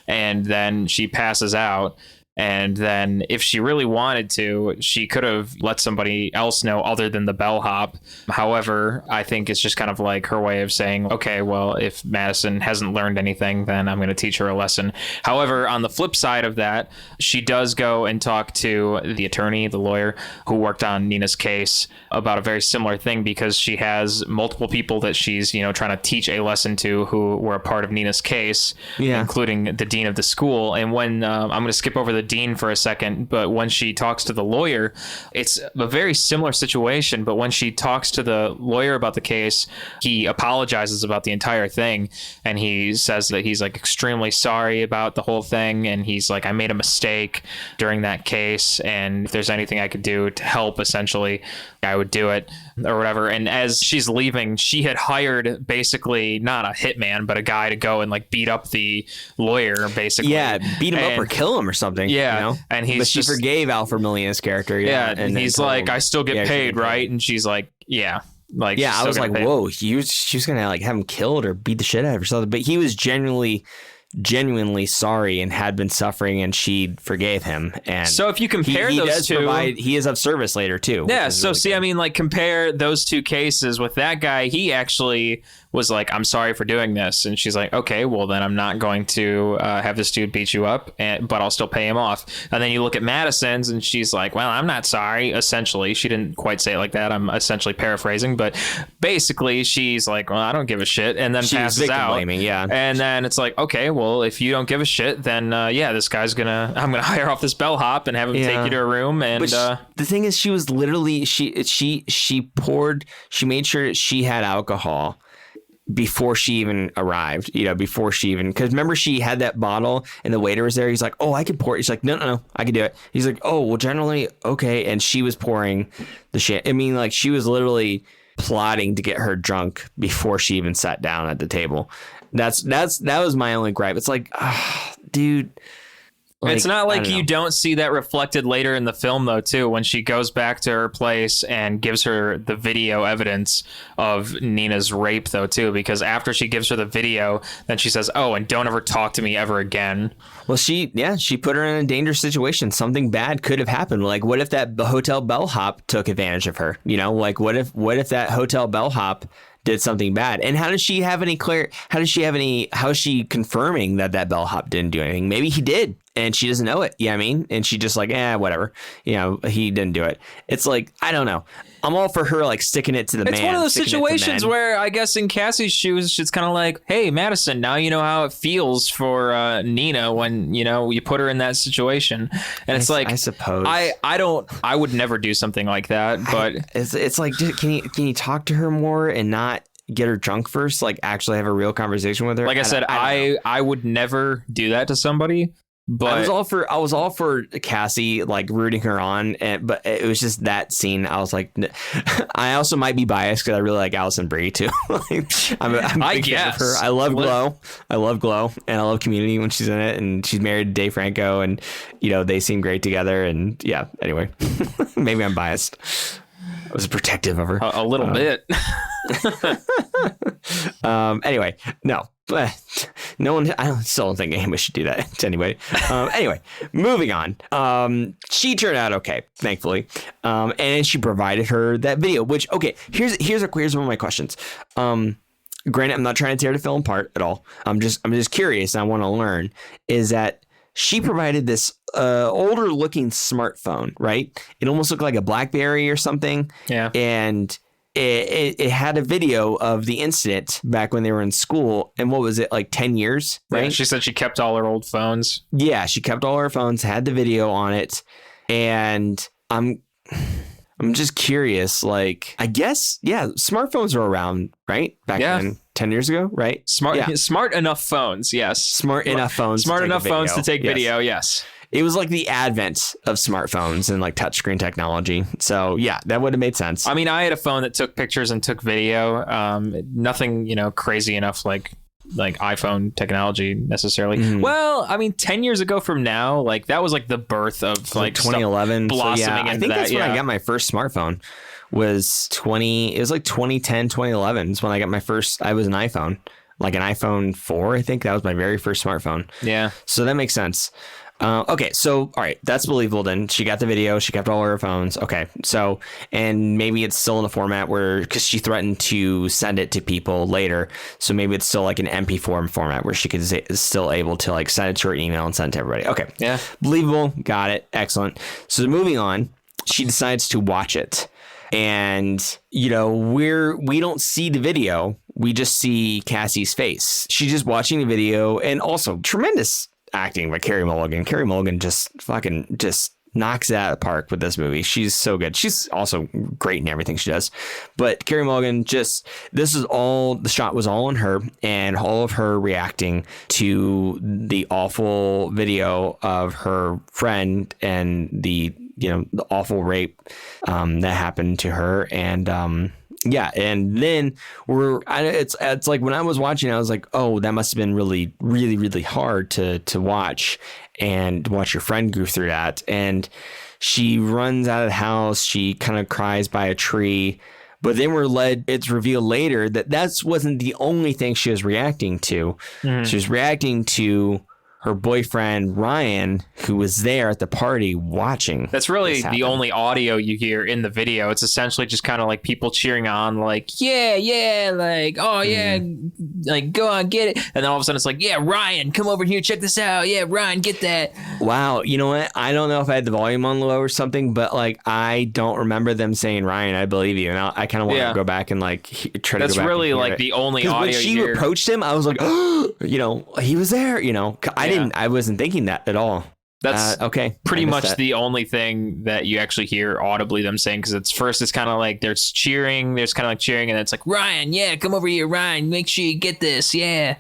and then she passes out. And then if she really wanted to, she could have let somebody else know other than the bellhop. However, I think it's just kind of like her way of saying, okay, well, if Madison hasn't learned anything, then I'm going to teach her a lesson. However, on the flip side of that, she does go and talk to the attorney, the lawyer who worked on Nina's case about a very similar thing, because she has multiple people that she's, you know, trying to teach a lesson to who were a part of Nina's case, including the dean of the school. And when I'm going to skip over the dean for a second, but when she talks to the lawyer, it's a very similar situation. But when she talks to the lawyer about the case, he apologizes about the entire thing, and he says that he's like extremely sorry about the whole thing, and he's like, I made a mistake during that case, and if there's anything I could do to help, essentially, I would do it, or whatever. And as she's leaving, she had hired basically not a hitman, but a guy to go and like beat up the lawyer, basically. Yeah, beat him up or kill him or something. Yeah, you know? And but she forgave Alfred Molina's character. Yeah, and he's like, I still get paid, right? And she's like, yeah. Like, yeah, I was like, whoa, she was gonna like have him killed or beat the shit out of her or something. But he was genuinely sorry and had been suffering, and she forgave him. And so if you compare those two, he is of service later too. Yeah. So really good. I mean, like, compare those two cases with that guy. He actually was like, I'm sorry for doing this. And she's like, okay, well then I'm not going to have this dude beat you up, but I'll still pay him off. And then you look at Madison's and she's like, well, I'm not sorry. Essentially, she didn't quite say it like that. I'm essentially paraphrasing, but basically she's like, well, I don't give a shit. And then passes out. Blaming, yeah. And then it's like, okay, well, if you don't give a shit, then this guy's I'm going to hire off this bellhop and have him take you to a room. And the thing is, she was literally, she made sure that she had alcohol before she even arrived, because remember, she had that bottle and the waiter was there. He's like, oh, I can pour it. He's like, no, I can do it. He's like, oh, well, generally, okay. And she was pouring the shit. I mean, like, she was literally plotting to get her drunk before she even sat down at the table. That was my only gripe. It's like, dude. Like, it's not like you don't see that reflected later in the film, though, too, when she goes back to her place and gives her the video evidence of Nina's rape, though, too, because after she gives her the video, then she says, oh, and don't ever talk to me ever again. Well, she put her in a dangerous situation. Something bad could have happened. Like, what if that hotel bellhop took advantage of her? You know, like, what if that hotel bellhop did something bad? And how is she confirming that bellhop didn't do anything? Maybe he did, and she doesn't know it. Yeah, I mean, and she just like, whatever. You know, he didn't do it. It's like, I don't know. I'm all for her like sticking it to the man. It's one of those situations where I guess in Cassie's shoes, it's kind of like, hey, Madison, now you know how it feels for Nina when, you know, you put her in that situation. And it's like, I suppose I would never do something like that. But it's like, dude, can you talk to her more and not get her drunk first? Like, actually have a real conversation with her. Like I said, I would never do that to somebody. But I was all for Cassie, like, rooting her on, but it was just that scene. I was like, I also might be biased because I really like Alison Brie too. I'm a big fan of her. I love Glow, and I love Community when she's in it, and she's married to Dave Franco, and you know they seem great together. And yeah, anyway, maybe I'm biased. I was protective of her a little bit. Anyway, no. No one. Still don't think anyone should do that to anybody. Anyway, moving on. She turned out okay, thankfully. And she provided her that video. Which here's one of my questions. Granted, I'm not trying to tear the film apart at all. I'm just curious. And I want to learn. Is that she provided this older looking smartphone, right? It almost looked like a BlackBerry or something. Yeah. And it had a video of the incident back when they were in school. And what was it, like 10 years, right? Yeah, she said she kept all her old phones. Yeah, she kept all her phones, had the video on it. And I'm just curious, like, I guess, yeah, smartphones were around, right? Back then, 10 years ago, right? Smart enough phones, yes. Smart enough phones to take video, yes. It was like the advent of smartphones and like touchscreen technology. So yeah, that would have made sense. I mean, I had a phone that took pictures and took video. Nothing, crazy enough like iPhone technology necessarily. Mm-hmm. Well, I mean, 10 years ago from now, like that was like the birth of like 2011 blossoming. So, yeah, I think that's when I got my first smartphone. It was like 2010, 2011 is when I got my first. I was an iPhone, like an iPhone 4. I think that was my very first smartphone. Yeah. So that makes sense. Okay, so all right, that's believable then. She got the video, she kept all her phones. Okay, so, and maybe it's still in a format where, because she threatened to send it to people later, so maybe it's still like an MP4 format where she could is still able to like send it to her email and send it to everybody. Okay, yeah, believable, got it, excellent. So moving on, she decides to watch it. And, we don't see the video, we just see Cassie's face. She's just watching the video, and also tremendous acting by Carey Mulligan. Carey Mulligan just knocks it out of the park with this movie. She's so good. She's also great in everything she does. But Carey Mulligan the shot was all on her, and all of her reacting to the awful video of her friend and the awful rape that happened to her. And yeah, and then it's like when I was watching, I was like, oh, that must have been really, really, really hard to watch, and watch your friend go through that. And she runs out of the house. She kind of cries by a tree. But then it's revealed later that wasn't the only thing she was reacting to. Mm-hmm. She was reacting to her boyfriend, Ryan, who was there at the party watching. That's really the only audio you hear in the video. It's essentially just kind of like people cheering on, like, yeah, like, oh, yeah, like, go on, get it. And then all of a sudden it's like, yeah, Ryan, come over here, check this out. Yeah, Ryan, get that. Wow. You know what? I don't know if I had the volume on low or something, but like, I don't remember them saying, Ryan, I believe you. And I kind of want to go back and like try to go back. That's really like the only audio when she approached him, I was like, oh, he was there, I wasn't thinking that at all. That's okay. Pretty much the only thing that you actually hear audibly them saying, because it's kind of like there's cheering, and it's like, Ryan, yeah, come over here, Ryan, make sure you get this, yeah.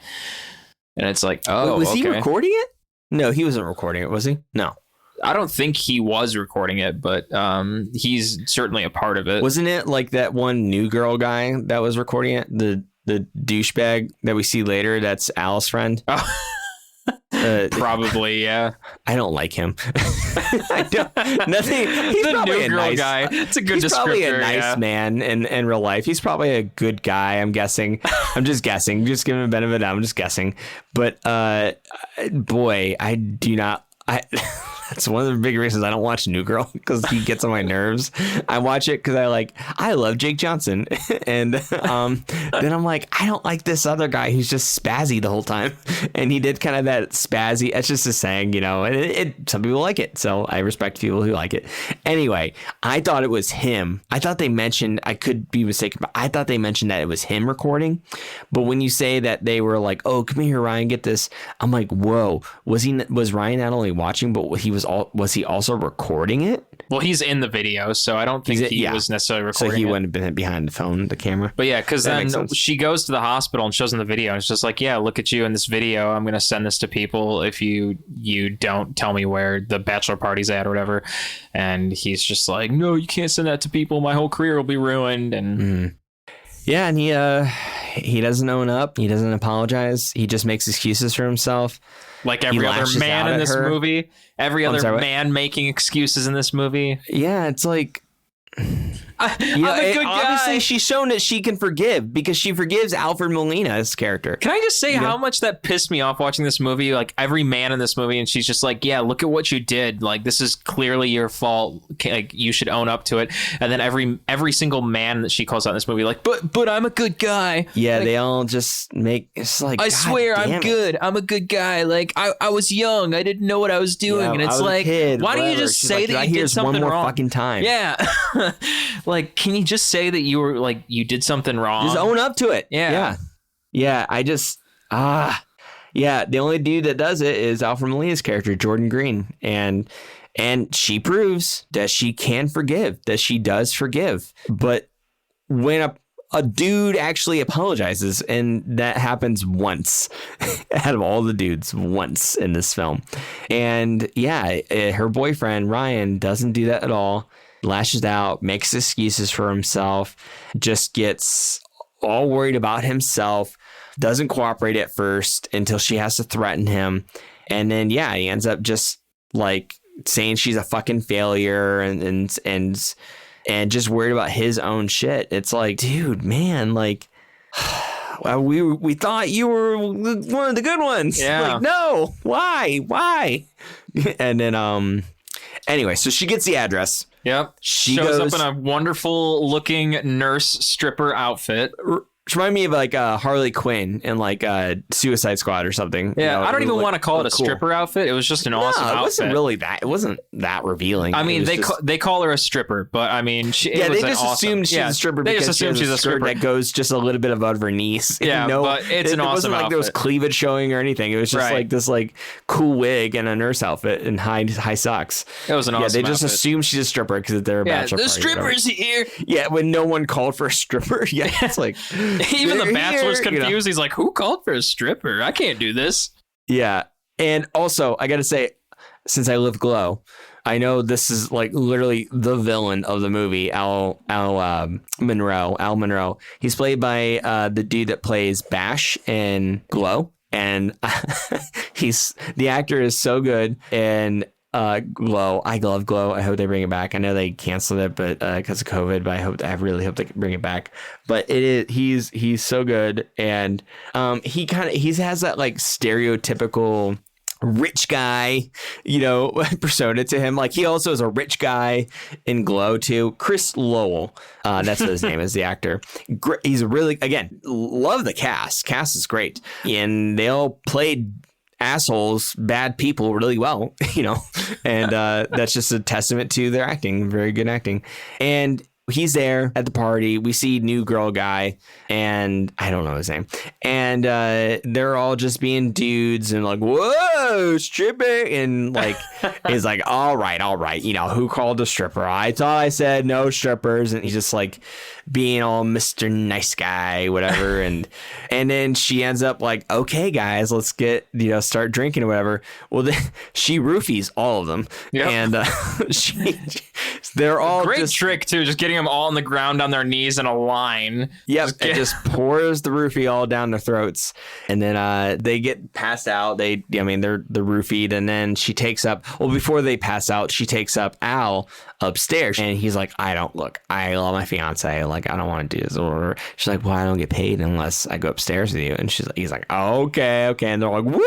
And it's like, oh, was he recording it? No, he wasn't recording it, was he? No. I don't think he was recording it, but he's certainly a part of it. Wasn't it like that one new girl guy that was recording it? The douchebag that we see later, that's Al's friend? Oh. Probably, yeah. I don't like him. I don't. Nothing. He's the probably new girl guy. It's a good descriptor. He's probably a nice man in real life. He's probably a good guy. I'm guessing. I'm just guessing. Just giving him a benefit. I'm just guessing. But boy, I do not. That's one of the big reasons I don't watch New Girl, because he gets on my nerves. I watch it because I love Jake Johnson. And then I'm like, I don't like this other guy who's just spazzy the whole time. And he did kind of that spazzy. It's just a saying, and some people like it. So I respect people who like it. Anyway, I thought it was him. I thought they mentioned, I could be mistaken, but I thought they mentioned that it was him recording. But when you say that they were like, oh, come here, Ryan, get this. I'm like, whoa, was Ryan not only watching, but was he also recording it? Well, he's in the video, so I don't think he was necessarily recording. So he wouldn't have been behind the camera. But yeah, because then she goes to the hospital and shows him the video, and it's just like, yeah, look at you in this video. I'm going to send this to people if you don't tell me where the bachelor party's at or whatever. And he's just like, no, you can't send that to people. My whole career will be ruined. And yeah, and he doesn't own up. He doesn't apologize. He just makes excuses for himself. Like every other man in this movie. Every other man making excuses in this movie. Yeah, it's like, I'm a good guy. Obviously, she's shown that she can forgive because she forgives Alfred Molina's character. Can I just say how much that pissed me off watching this movie? Like every man in this movie, and she's just like, yeah, look at what you did. Like this is clearly your fault. Like you should own up to it. And then every single man that she calls out in this movie, like, but I'm a good guy. Yeah, like, they all just make it's like, I God swear damn I'm it. good. I'm a good guy. Like I was young. I didn't know what I was doing. Yeah, and I it's was a like, kid, why don't you whatever. just She's say like, that I you hear did this something one more wrong? fucking time. Yeah. Like, can you just say that you were like, you did something wrong? Just own up to it. Yeah. Yeah. I just, yeah. The only dude that does it is Alfred Molina's character, Jordan Green. And she proves that she can forgive, that she does forgive. But when a dude actually apologizes, and that happens once out of all the dudes, once in this film. And yeah, her boyfriend, Ryan, doesn't do that at all. Lashes out, makes excuses for himself, just gets all worried about himself, doesn't cooperate at first until she has to threaten him. And then, yeah, he ends up just like saying she's a fucking failure and just worried about his own shit. It's like, dude, man, like, well, we thought you were one of the good ones. Yeah. Like, no, why? And then, anyway, so she gets the address. Yep. She shows goes, up in a wonderful looking nurse stripper outfit. Remind me of like Harley Quinn in like Suicide Squad or something. Yeah, You know, I don't even like, want to call it a cool. stripper outfit. It was just an awesome outfit. It wasn't really that. It wasn't that revealing. I mean, they they call her a stripper, but I mean, they just assumed she's a stripper. They because just assumed she has she's a stripper. that goes just a little bit above her knees. Yeah, but it's an awesome wasn't like there was outfit. cleavage showing or anything. It was just Right. like this like cool wig and a nurse outfit and high socks. It was an awesome Yeah, they just outfit. assume she's a stripper because they're a bachelor the party or whatever. stripper's here. Yeah, when no one called for a stripper. Yeah, it's like Even the they're bachelor's here, you know. confused. He's like, who called for a stripper? I can't do this. Yeah. And also, I got to say, since I live Glow, I know this is like literally the villain of the movie, Al Monroe. He's played by the dude that plays Bash in Glow. And the actor is so good. And Glow, I love Glow. I hope they bring it back. I know they canceled it, but because of COVID. But I really hope they can bring it back. But he's so good, and he has that like stereotypical rich guy, persona to him. Like he also is a rich guy in Glow too. Chris Lowell, that's what his name is, the actor. He's really, again, love the cast. Cast is great, and they all played assholes, bad people really well, and that's just a testament to their acting. Very good acting. And he's there at the party. We see new girl guy, and I don't know his name. And they're all just being dudes and like, whoa, stripping. And like, he's like, all right. Who called a stripper? I thought I said no strippers. And he's just like being all Mr. Nice Guy, whatever. And then she ends up like, okay, guys, let's get, start drinking or whatever. Well, then she roofies all of them. Yep. And they're all great trick too, just getting them all on the ground on their knees in a line. Yep, it just pours the roofie all down their throats, and then they get passed out. They're roofied, and then she takes up. Well, before they pass out, she takes up Al upstairs, and he's like, I love my fiance. Like, I don't want to do this. Or she's like, well, I don't get paid unless I go upstairs with you. And he's like, okay, and they're like, woo.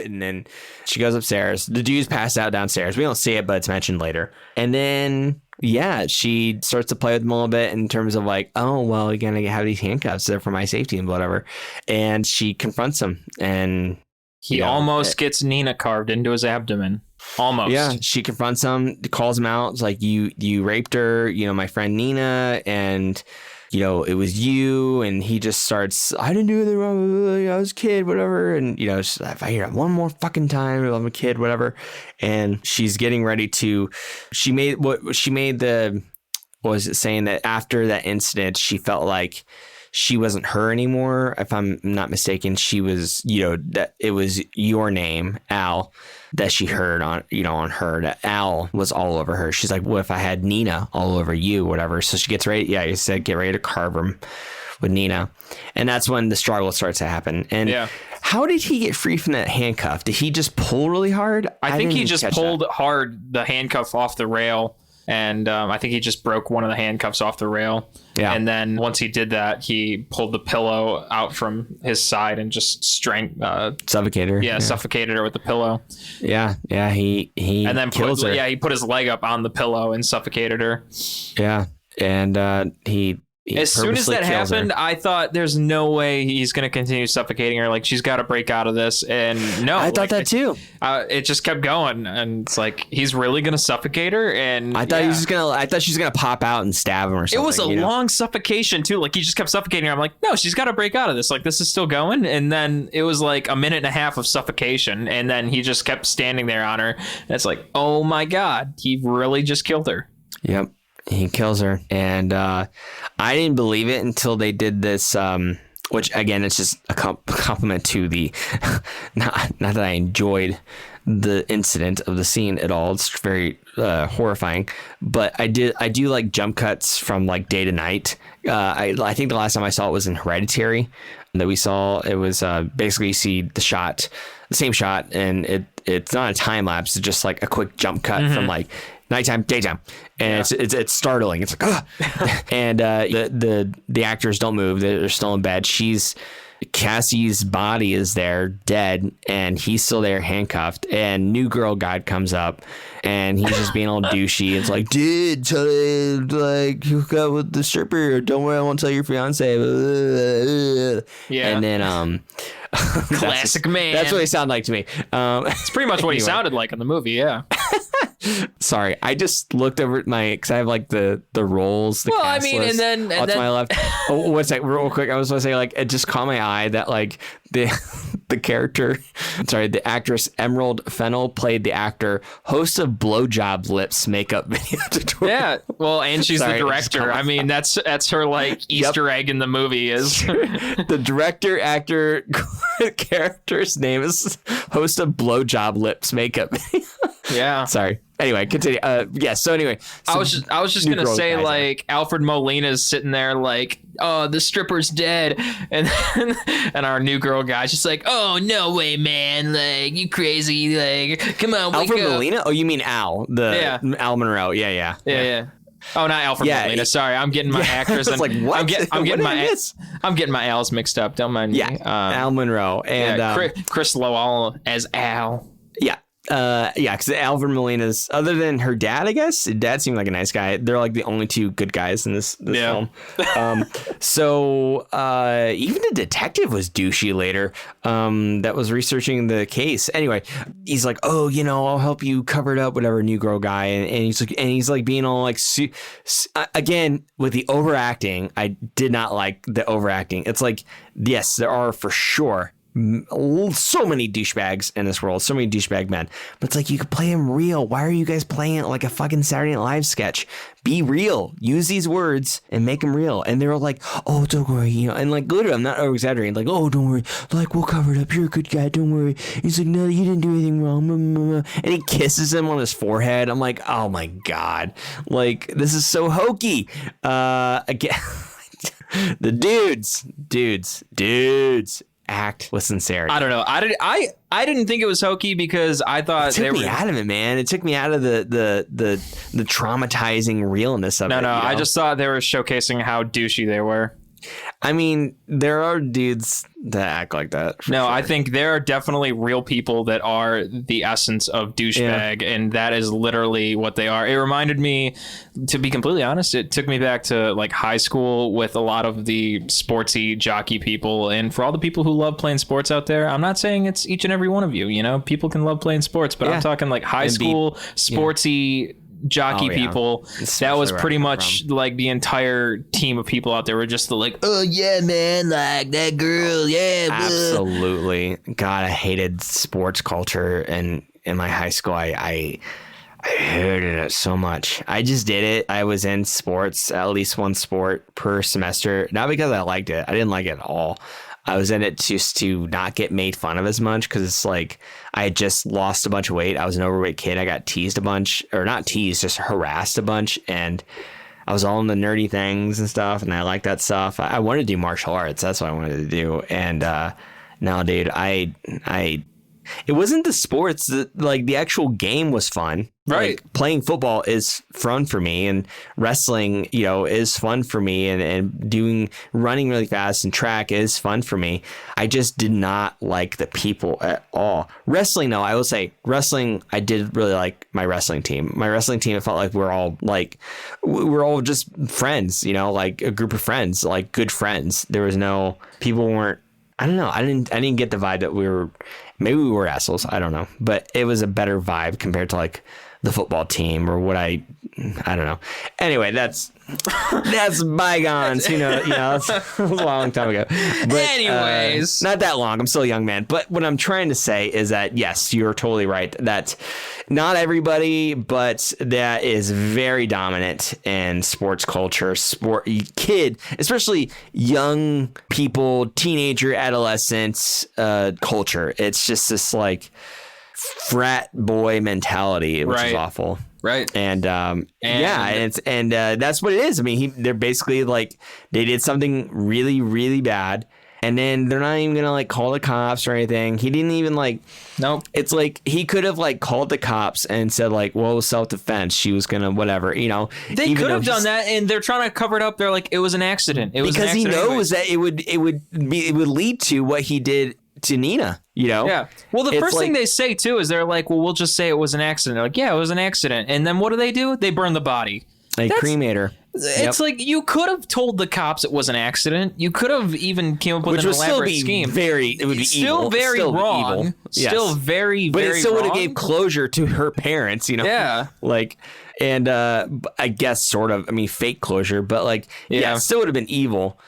And then she goes upstairs. The dude's passed out downstairs. We don't see it, but it's mentioned later. And then, yeah, she starts to play with him a little bit in terms of like, oh, well, you're going to have these handcuffs there for my safety and whatever. And she confronts him, and he almost gets Nina carved into his abdomen. Almost. Yeah, she confronts him, calls him out. It's like, you raped her, my friend Nina, and it was you. And he just starts, I didn't do anything wrong. I was a kid, whatever. And, she's like, if I hear it one more fucking time, I'm a kid, whatever. And she's getting ready to, saying that after that incident, she felt like she wasn't her anymore. If I'm not mistaken, she was, that it was your name, Al, that she heard on her, that Al was all over her. She's like, what if I had Nina all over you, whatever? So she gets ready. Yeah, you said get ready to carve him with Nina. And that's when the struggle starts to happen. And how did he get free from that handcuff? Did he just pull really hard? I think he just pulled hard the handcuff off the rail. and I think he just broke one of the handcuffs off the rail. Yeah. And then once he did that, he pulled the pillow out from his side and just suffocated her. Yeah, suffocated her with the pillow. Yeah, he and then kills her. Yeah, he put his leg up on the pillow and suffocated her. Yeah, and he as soon as that happened, I thought there's no way he's going to continue suffocating her. Like, she's got to break out of this. And no, I thought that too. It just kept going, and it's like he's really going to suffocate her. And I thought he was just gonna. I thought she was gonna pop out and stab him or something. It was a long suffocation too. Like, he just kept suffocating her. I'm like, no, she's got to break out of this. Like, this is still going. And then it was like a minute and a half of suffocation, and then he just kept standing there on her. And it's like, oh my god, he really just killed her. Yep. He kills her, and I didn't believe it until they did this, which again, it's just a compliment to the, not that I enjoyed the incident of the scene at all. It's very horrifying, but I do like jump cuts from like day to night. I think the last time I saw it was in Hereditary that we saw. It was basically you see the same shot, and it's not a time lapse. It's just like a quick jump cut from like nighttime, daytime, and it's startling. It's like, and the actors don't move; they're still in bed. Cassie's body is there, dead, and he's still there, handcuffed. And new girl guy comes up, and he's just being all douchey. It's like, dude, like you got with the stripper. Don't worry, I won't tell your fiance. Yeah, and then classic man. That's what he sounded like to me. It's pretty much what he sounded like in the movie. Yeah. Sorry, I just looked over at because I have like the roles. The cast list and then to my left. Oh, one sec, real quick. I was going to say, like, it just caught my eye that like the actress Emerald Fennell played the actor, host of Blowjob Lips makeup video tutorial. Yeah, well, and she's the director. I mean, that's her like Easter egg in the movie is the director actor character's name is host of Blowjob Lips makeup video. Yeah. Sorry. Anyway, continue. So anyway, I was just gonna say, like, Alfred Molina's sitting there like, oh, the stripper's dead, and our new girl guy's just like, oh, no way, man, like, you crazy, like, come on, wake Alfred up. Molina? Oh, you mean Al? Al Monroe? Yeah. Oh, not Alfred Molina. Sorry, I'm getting my actors. And like, what? I'm getting my Al's mixed up. Don't mind me. Al Monroe and Chris Lowell as Al. Because Alfred Molina's, other than her dad, I guess, dad seemed like a nice guy. They're like the only two good guys in this film. So even the detective was douchey later. That was researching the case. Anyway, he's like, oh, I'll help you cover it up, whatever, new girl guy, and he's like being all like, again with the overacting. I did not like the overacting. It's like, yes, there are for sure so many douchebags in this world, so many douchebag men, but it's like, you could play him real. Why are you guys playing it like a fucking Saturday Night Live sketch? Be real. Use these words and make them real. And they were like, oh, don't worry, and like, literally, I'm not over exaggerating, like, oh, don't worry, like, we'll cover it up, you're a good guy, don't worry. He's like, no, you didn't do anything wrong. And he kisses him on his forehead. I'm like, oh my god, like, this is so hokey. Again, the dudes act with sincerity. I don't know. I didn't think it was hokey because I thought it took me out of it, man. It took me out of the traumatizing realness of it. No, I just thought they were showcasing how douchey they were. I mean, there are dudes that act like that. No, sure. I think there are definitely real people that are the essence of douchebag, and that is literally what they are. It reminded me, to be completely honest, it took me back to like high school with a lot of the sportsy jockey people. And for all the people who love playing sports out there, I'm not saying it's each and every one of you. People can love playing sports, but I'm talking like high school sportsy jockey people. That was pretty much like the entire team of people out there were just like, oh yeah, man, like that girl, yeah, absolutely. God, I hated sports culture, and in my high school, I hated it so much. I just did it. I was in sports, at least one sport per semester, not because I liked it. I didn't like it at all. I was in it just to not get made fun of as much, because it's like I had just lost a bunch of weight. I was an overweight kid. I got teased a bunch, or not teased, just harassed a bunch. And I was all in the nerdy things and stuff. And I like that stuff. I wanted to do martial arts. That's what I wanted to do. And no, dude, I it wasn't the sports. Like the actual game was fun. Right. Like, playing football is fun for me, and wrestling, is fun for me, and running really fast and track is fun for me. I just did not like the people at all. Wrestling, though, I will say wrestling, I did really like my wrestling team. My wrestling team, it felt like we're all just friends, like a group of friends, like good friends. There was people weren't, I don't know. I didn't get the vibe that maybe we were assholes. I don't know, but it was a better vibe compared to like the football team or what I don't know. Anyway, that's bygones. That's a long time ago. But, anyways, not that long. I'm still a young man. But what I'm trying to say is that yes, you're totally right. That not everybody, but that is very dominant in sports culture, especially young people, teenager, adolescents, culture. It's just this like frat boy mentality, which is awful. Right. And that's what it is. I mean, they're basically like, they did something really, really bad, and then they're not even gonna like call the cops or anything. He didn't even like. Nope. It's like he could have like called the cops and said like, well, self-defense. She was gonna whatever. They could have done that, and they're trying to cover it up. They're like, it was an accident. It was because an accident he knows that it would lead to what he did to Nina. Yeah. Well, the first thing they say too is they're like, well, we'll just say it was an accident. They're like, yeah, it was an accident. And then what do? They burn the body. They cremate her. It's like you could have told the cops it was an accident. You could have even came up with an elaborate scheme. It would be still evil. Very still wrong. Evil. Yes. Still very, but very it still would have wrong. gave closure to her parents. Yeah. Like, and I guess sort of. I mean, fake closure, but like, it still would have been evil.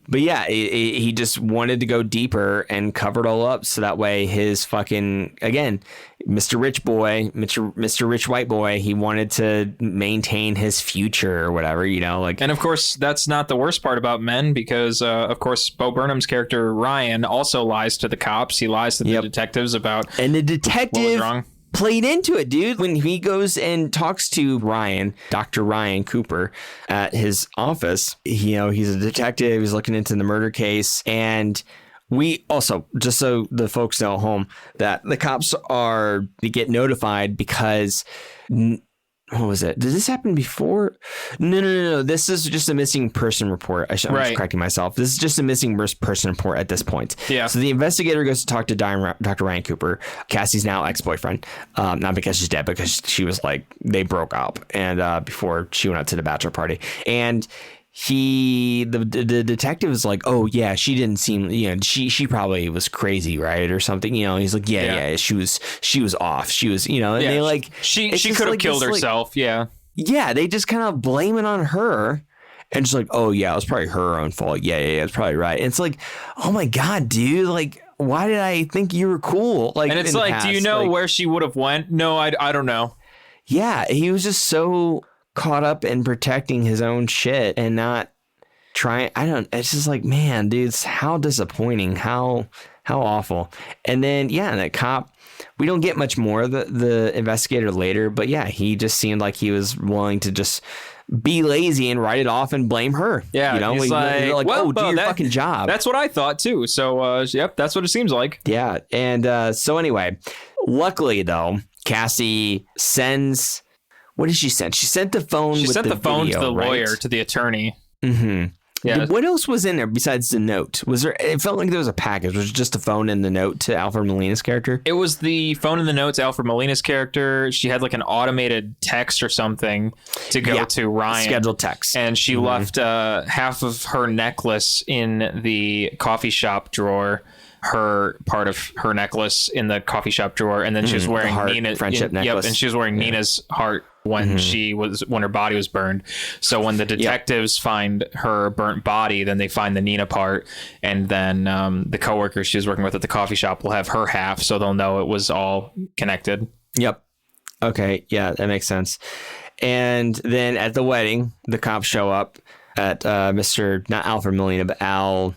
But yeah, he just wanted to go deeper and cover it all up, so that way his fucking, again, Mr. Rich Boy, Mr. Rich White Boy, he wanted to maintain his future or whatever, like. And of course, that's not the worst part about men, because of course, Bo Burnham's character Ryan also lies to the cops. He lies to the detectives about. And the detective what was wrong. Played into it, dude. When he goes and talks to Ryan, Dr. Ryan Cooper, at his office, he's a detective. He's looking into the murder case. And we also, just so the folks know at home, that the cops they get notified because... What was it? Did this happen before? No. This is just a missing person report. I'm just correcting myself. This is just a missing person report at this point. Yeah. So the investigator goes to talk to Dr. Ryan Cooper, Cassie's now ex-boyfriend. Not because she's dead, because she was like, they broke up and before she went out to the bachelor party. And the detective is like, oh yeah, she didn't seem, she probably was crazy, right, or something, he's like, yeah, she was off, she was, and they like, she could have killed herself. Like, they just kind of blame it on her and just like, oh yeah, it was probably her own fault. Yeah, it's probably right. And it's like, oh my god, dude, like, why did I think you were cool? Like, and it's like, do you know where she would have went? No, I don't know. Yeah, he was just so caught up in protecting his own shit and not trying. It's just like, man, dude, how disappointing, how awful. And then that cop, we don't get much more of the investigator later, but yeah, he just seemed like he was willing to just be lazy and write it off and blame her. Yeah, he's like, well, do your fucking job. That's what I thought too. So that's what it seems like. Yeah. And so anyway, luckily though, Cassie sends, what did she send? She sent the phone. She sent the phone video, to the right? lawyer, to the attorney. Mm-hmm. Yeah. What else was in there besides the note? Was there? It felt like there was a package. Was it just a phone and the note to Alfred Molina's character? It was the phone and the note to Alfred Molina's character. She had like an automated text or something to go to Ryan. Scheduled text. And she left half of her necklace in the coffee shop drawer. Her part of her necklace in the coffee shop drawer, and then she was wearing Nina's friendship necklace. Yep, and she was wearing Nina's heart when when her body was burned. So when the detectives find her burnt body, then they find the Nina part, and then the coworker she was working with at the coffee shop will have her half, so they'll know it was all connected. Yep. Okay. Yeah, that makes sense. And then at the wedding, the cops show up at Mr. not Alfred Molina, but Al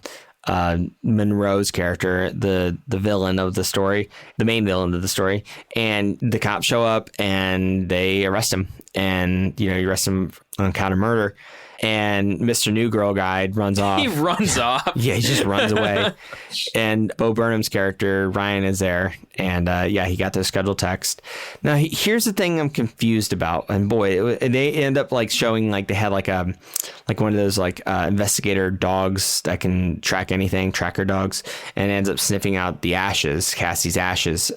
Monroe's character, the villain of the story, the main villain of the story, and the cops show up and they arrest him, and you arrest him on account of murder. And Mr. New Girl guy runs off. He runs off. Yeah, he just runs away. And Bo Burnham's character, Ryan, is there. And he got the scheduled text. Now, here's the thing I'm confused about. And boy, they end up like showing like they had like one of those like investigator dogs that can track anything, tracker dogs, and ends up sniffing out the ashes, Cassie's ashes.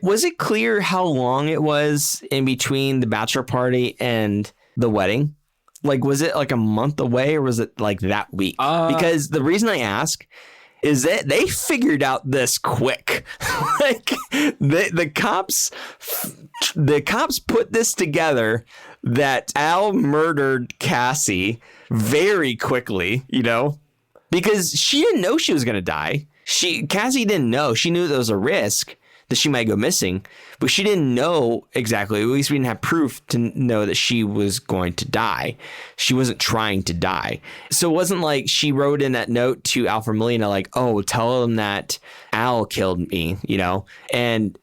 Was it clear how long it was in between the bachelor party and the wedding? Like, was it like a month away or was it like that week? Because the reason I ask is that they figured out this quick. Like the cops put this together that Al murdered Cassie very quickly, because she didn't know she was going to die. Cassie didn't know. She knew there was a risk that she might go missing, but she didn't know exactly. At least we didn't have proof to know that she was going to die. She wasn't trying to die. So it wasn't like she wrote in that note to Alfred Molina, like, oh, tell him that Al killed me, and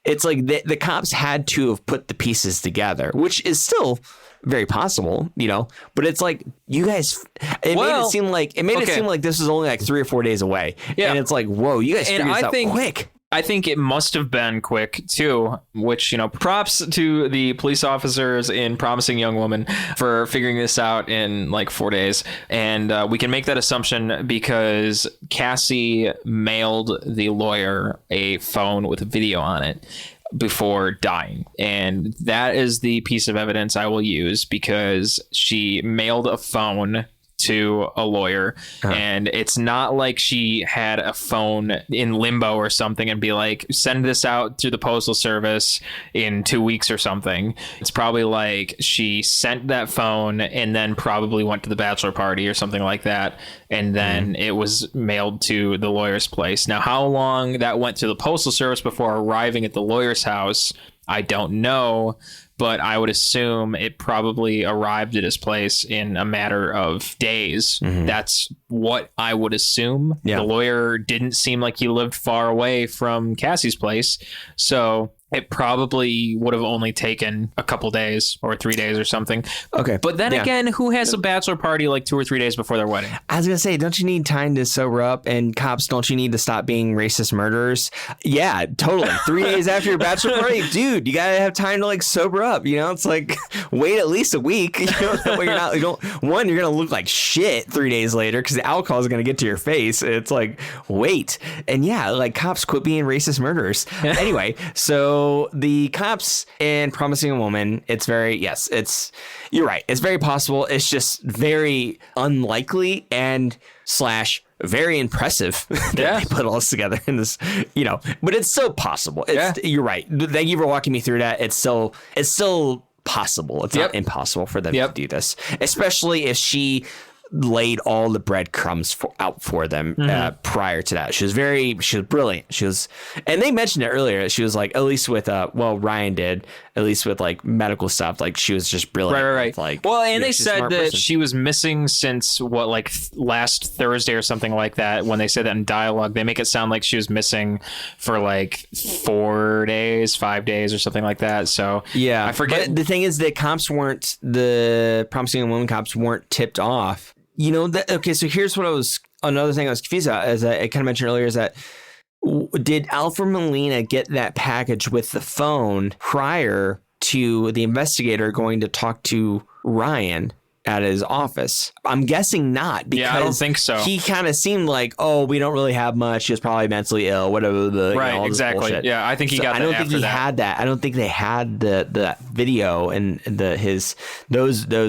it's like the cops had to have put the pieces together, which is still very possible, but it's like you guys, it made it seem like this was only like 3 or 4 days away. Yeah. And it's like, whoa, you guys figured this out quick. I think it must have been quick too, which, props to the police officers in Promising Young Woman for figuring this out in like 4 days. And we can make that assumption because Cassie mailed the lawyer a phone with a video on it before dying. And that is the piece of evidence I will use because she mailed a phone to a lawyer, and it's not like she had a phone in limbo or something and be like, send this out through the postal service in 2 weeks or something. It's probably like she sent that phone and then probably went to the bachelor party or something like that, and then it was mailed to the lawyer's place. Now, how long that went through the postal service before arriving at the lawyer's house, I don't know, but I would assume it probably arrived at his place in a matter of days. Mm-hmm. That's what I would assume. Yeah. The lawyer didn't seem like he lived far away from Cassie's place, so it probably would have only taken a couple days or 3 days or something. Okay. But then again, who has a bachelor party like 2 or 3 days before their wedding? I was going to say, don't you need time to sober up? And cops, don't you need to stop being racist murderers? Yeah, totally. 3 days after your bachelor party, dude, you got to have time to like sober up. It's like wait at least a week. That way you're going to look like shit 3 days later because the alcohol is going to get to your face. It's like, wait. And yeah, like cops, quit being racist murderers. Anyway, so the cops in Promising a Woman, you're right. It's very possible. It's just very unlikely and / very impressive that they put all this together in this, but it's still possible. You're right. Thank you for walking me through that. It's still possible. It's not impossible for them to do this, especially if she laid all the breadcrumbs out for them prior to that. She was brilliant. And they mentioned it earlier. She was like, at least with Ryan did, at least with like medical stuff, like she was just brilliant. Right. Like, and they said that she was missing since last Thursday or something like that. When they said that in dialogue, they make it sound like she was missing for like 4 days, 5 days or something like that. So yeah, I forget. But the thing is that the Promising Young Woman cops weren't tipped off. So here's another thing I was confused about, as I kind of mentioned earlier, is that did Alfred Molina get that package with the phone prior to the investigator going to talk to Ryan at his office? I'm guessing not, because I don't think so. He kind of seemed like, oh, we don't really have much. He was probably mentally ill, whatever. Exactly. Yeah, I think he got that. I don't think he had that. I don't think they had the video and those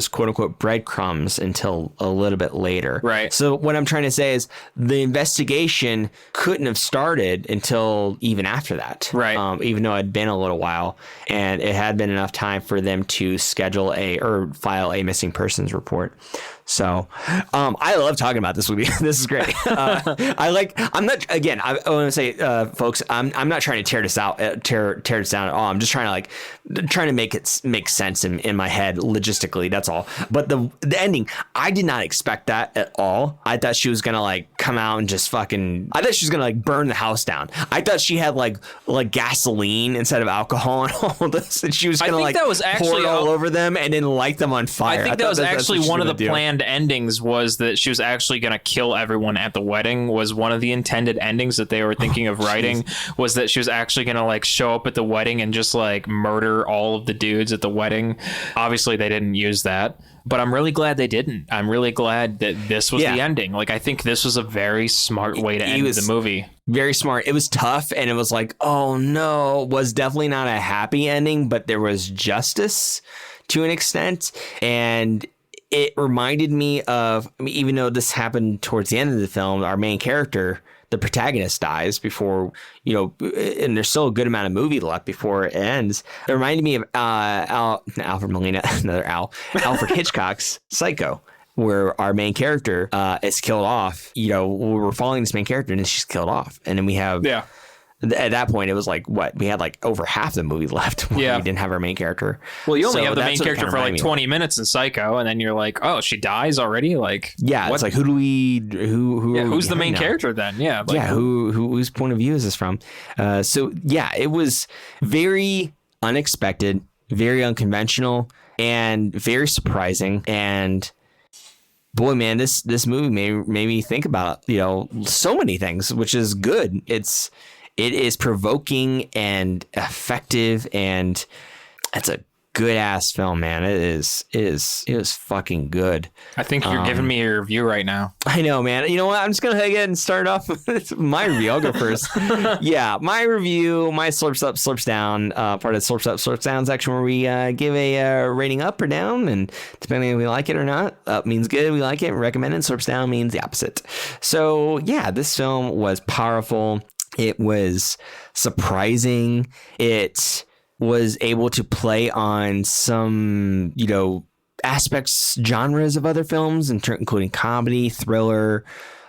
quote unquote breadcrumbs until a little bit later. Right. So what I'm trying to say is the investigation couldn't have started until even after that. Right. Even though it had been a little while, and it had been enough time for them to schedule or file a missing persons report. So, I love talking about this movie. This is great. I'm not, again, I want to say, folks, I'm not trying to tear this down at all. I'm just trying to make it make sense in my head logistically. That's all. But the ending, I did not expect that at all. I thought she was going to like come out and just I thought she was going to like burn the house down. I thought she had like gasoline instead of alcohol and all this. And she was going to like pour it all over them and then light them on fire. I think that was actually one of the planned endings, was that she was actually going to kill everyone at the wedding. Was one of the intended endings that they were thinking of writing, was that she was actually going to like show up at the wedding and just like murder all of the dudes at the wedding. Obviously they didn't use that, but I'm really glad they didn't. I'm really glad that this was the ending. Like, I think this was a very smart way to end the movie. Very smart. It was tough, and it was like, oh no, was definitely not a happy ending, but there was justice to an extent. And it reminded me of, I mean, even though this happened towards the end of the film, our main character, the protagonist, dies before, and there's still a good amount of movie left before it ends. It reminded me of Alfred Molina, Alfred Hitchcock's Psycho, where our main character is killed off. We're following this main character and she's killed off. And then we have... Yeah. At that point, it was like, what? We had like over half the movie left when we didn't have our main character. Well, you only have the main character for like 20 minutes in Psycho, and then you're like, oh, she dies already? Like, yeah, what? It's like, who's the main character then? Yeah. Like, whose point of view is this from? It was very unexpected, very unconventional, and very surprising. And boy, man, this movie made me think about, so many things, which is good. It is provoking and effective, and it's a good ass film, man. It is fucking good. I think you're giving me your review right now. I know, man. You know what? I'm just gonna go ahead and start off with my review. I'll go first. Yeah, my review, my slurps up, slurps down, part of the slurps up, slurps down section, where we give a rating up or down, and depending if we like it or not, up means good, we like it, recommend it. Slurps down means the opposite. So yeah, this film was powerful. It was surprising. It was able to play on some, aspects, genres of other films, including comedy, thriller,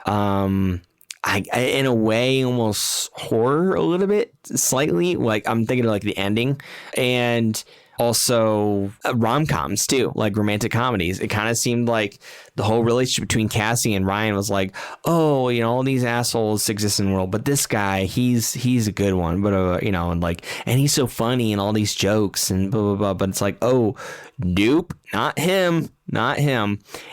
in a way, almost horror a little bit, slightly. Like, I'm thinking of like the ending, and also rom-coms too, like romantic comedies. It kind of seemed like the whole relationship between Cassie and Ryan was like, oh, all these assholes exist in the world, but this guy, he's a good one, but and he's so funny and all these jokes and blah blah blah. But it's like, oh, nope, not him.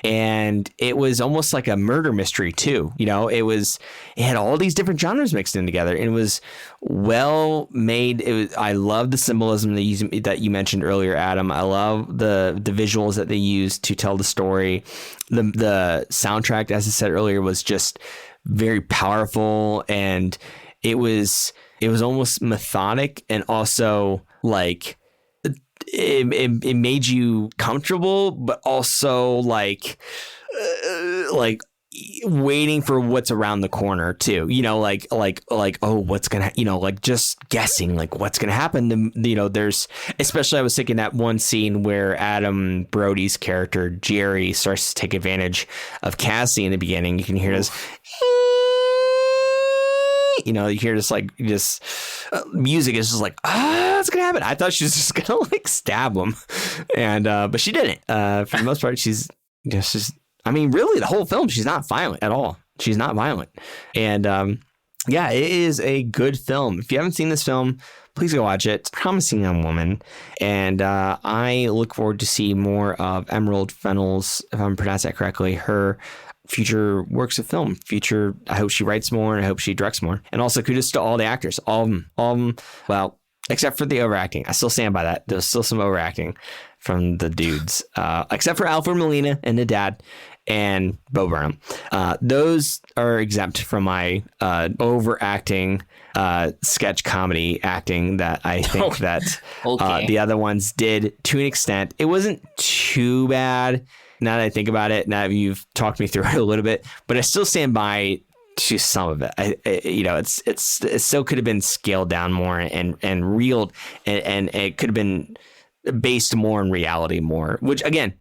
And it was almost like a murder mystery too. It had all these different genres mixed in together, and it was well made. I love the symbolism that you mentioned earlier, Adam. I love the visuals that they used to tell the story. The soundtrack, as I said earlier, was just very powerful, and it was almost methodic, and also like it made you comfortable, but also like waiting for what's around the corner too. Like oh, what's gonna, like just guessing like what's gonna happen. There's, especially I was thinking that one scene where Adam Brody's character Jerry starts to take advantage of Cassie in the beginning. You can hear this. You hear this music is just like, what's gonna happen? I thought she was just gonna like stab him, and but she didn't. For the most part, she's just. I mean, really, the whole film, she's not violent at all. She's not violent, and it is a good film. If you haven't seen this film, please go watch it. It's Promising Young Woman, and I look forward to see more of Emerald Fennell's, if I'm pronouncing that correctly, her future works of film. I hope she writes more, and I hope she directs more. And also kudos to all the actors, all of them. Well, except for the overacting. I still stand by that. There's still some overacting from the dudes, except for Alfred Molina and the dad and Bo Burnham. Those are exempt from my overacting sketch comedy acting that I think the other ones did to an extent. It wasn't too bad. Now that I think about it, now that you've talked me through it a little bit, but I still stand by to some of it. It still could have been scaled down more and reeled, and it could have been based more in reality more, which again,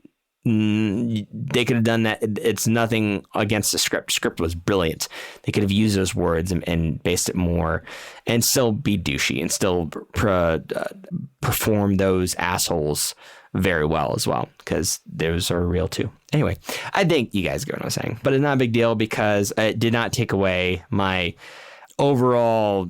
they could have done that. It's nothing against the script. Script was brilliant. They could have used those words and based it more and still be douchey and still perform those assholes very well as well, because those are real too. Anyway, I think you guys get what I'm saying, but it's not a big deal because it did not take away my overall,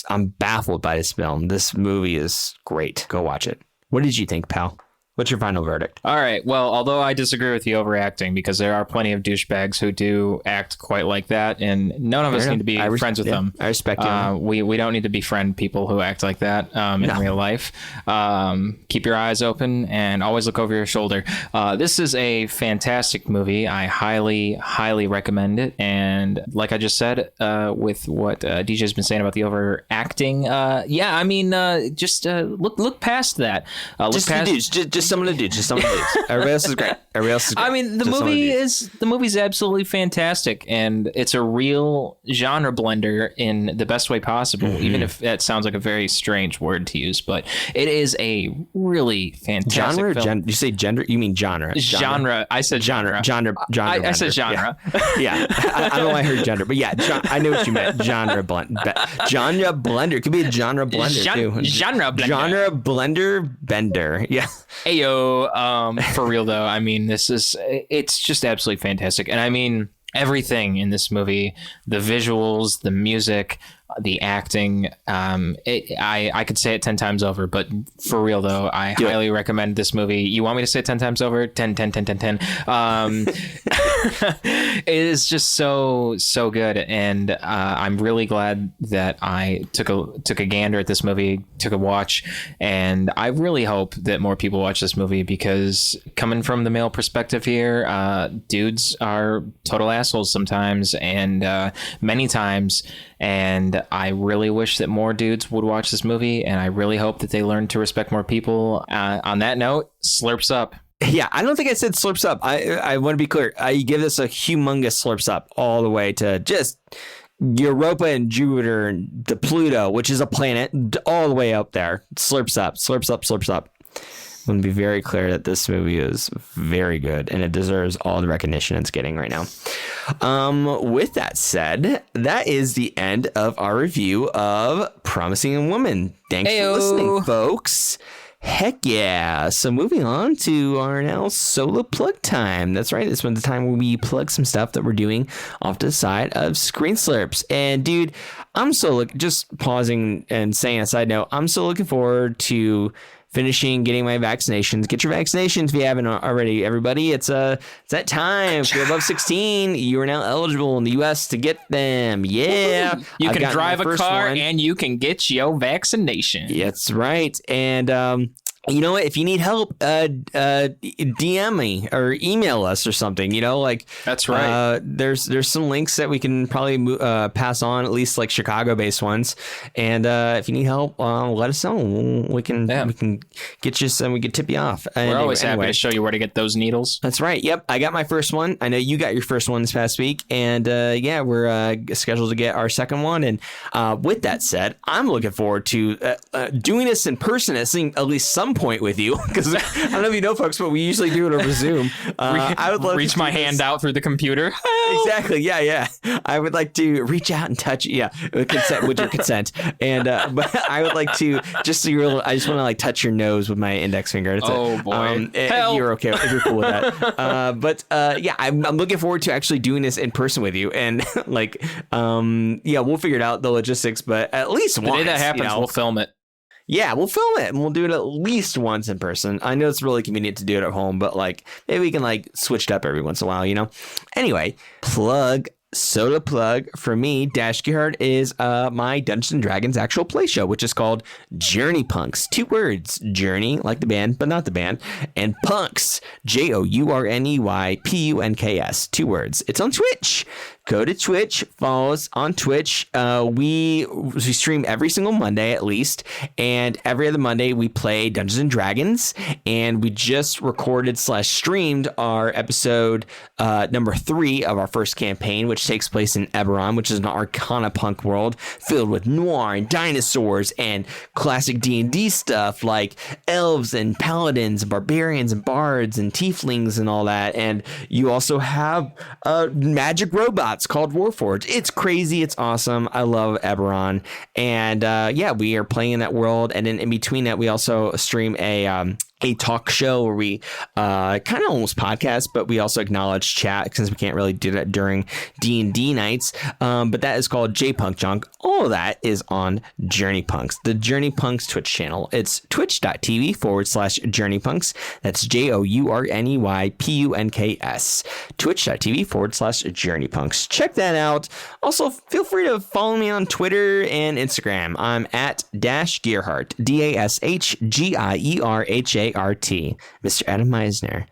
I'm baffled by this film. This movie is great. Go watch it. What did you think, pal? What's your final verdict? All right. Well, although I disagree with the overacting, because there are plenty of douchebags who do act quite like that, and none of us need to be friends with them. I respect you. We don't need to befriend people who act like that in real life. Keep your eyes open and always look over your shoulder. This is a fantastic movie. I highly, highly recommend it. And like I just said, with what DJ's been saying about the overacting, just look past that. Just some of the dudes. Everybody else is great. I mean, the movie's absolutely fantastic, and it's a real genre blender in the best way possible, even if that sounds like a very strange word to use, but it is a really fantastic film. You say gender? You mean genre? Genre. I said genre. I said genre. Yeah. I don't know why I heard gender, but yeah, I know what you meant. Genre blender. It could be a genre blender too. Genre blender. Genre blender bender. Yeah. Ayo, for real though, I mean, it's just absolutely fantastic. And I mean, everything in this movie, the visuals, the music, the acting, I could say it 10 times over, but for real though, I highly recommend this movie. You want me to say it 10 times over? 10. It is just so good, and I'm really glad that I took a gander at this movie, took a watch, and I really hope that more people watch this movie, because coming from the male perspective here, dudes are total assholes sometimes, and many times, and I really wish that more dudes would watch this movie, and I really hope that they learn to respect more people. On that note, slurps up. Yeah, I don't think I said slurps up. I want to be clear. I give this a humongous slurps up all the way to just Europa and Jupiter and the Pluto, which is a planet, all the way up there. Slurps up. I want to be very clear that this movie is very good, and it deserves all the recognition it's getting right now. With that said, that is the end of our review of Promising a Woman. Thanks for listening, folks. Heck yeah. So moving on to our now solo plug time. That's right. This one's the time where we plug some stuff that we're doing off to the side of Screen Slurps. And dude, I'm just pausing and saying a side note, I'm so looking forward to getting my vaccinations. Get your vaccinations if you haven't already, everybody. It's that time. If you're above 16, you are now eligible in the U.S. to get them. Yeah. You can drive a car and you can get your vaccination. That's right. And you know what? If you need help, DM me or email us or something. That's right. There's some links that we can probably pass on, at least like Chicago-based ones. And if you need help, let us know. We can get you some. We can tip you off. We're always happy to show you where to get those needles. That's right. Yep, I got my first one. I know you got your first one this past week, and we're scheduled to get our second one. And with that said, I'm looking forward to doing this in person at least some point with you, because I don't know if you know, folks, but we usually do it over Zoom. I would love reach my hand out through the computer. Exactly. Yeah. I would like to reach out and touch. Yeah, with your consent. And but I would like to I just want to touch your nose with my index finger. Boy. You're okay if you're cool with that. But I'm looking forward to actually doing this in person with you, and we'll figure it out, the logistics. But at least once, the day that happens, we'll film it. Yeah, we'll film it and we'll do it at least once in person. I know it's really convenient to do it at home, but maybe we can switch it up every once in a while, Anyway, soda plug for me, Dash Gearhart, is my Dungeons and Dragons actual play show, which is called Journey Punks. 2 words, Journey, like the band, but not the band, and Punks, JOURNEYPUNKS, 2 words. It's on Twitch. Go to Twitch, follow us on Twitch. We stream every single Monday at least, and every other Monday we play Dungeons and Dragons, and we just recorded / streamed our episode number 3 of our first campaign, which which takes place in Eberron, which is an arcana punk world filled with noir and dinosaurs and classic D&D stuff like elves and paladins and barbarians and bards and tieflings and all that. And you also have magic robots called Warforged. It's crazy. It's awesome. I love Eberron. And we are playing in that world. And then in between that, we also stream a talk show where we kind of almost podcast, but we also acknowledge chat since we can't really do that during D&D nights. But that is called J-Punk Junk. All of that is on Journey Punks, the Journey Punks Twitch channel. It's twitch.tv/JourneyPunks. That's JourneyPunks. Twitch.tv/JourneyPunks. Check that out. Also, feel free to follow me on Twitter and Instagram. I'm at _Gearhart, DASHGIERHART. Mr. Adam Meisner,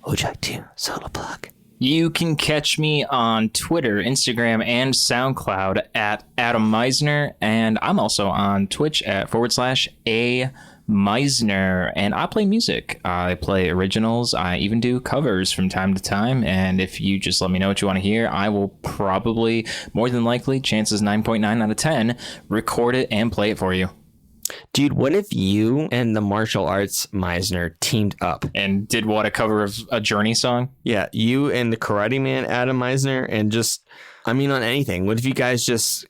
would you like to solo plug? You can catch me on Twitter, Instagram, and SoundCloud at Adam Meisner, and I'm also on Twitch at /A Meisner, and I play music. I play originals. I even do covers from time to time, and if you just let me know what you want to hear, I will probably, more than likely, chances 9.9 out of 10, record it and play it for you. Dude, what if you and the martial arts Meisner teamed up? And did what, a cover of a Journey song? Yeah, you and the Karate Man, Adam Meisner, and just, on anything. What if you guys just,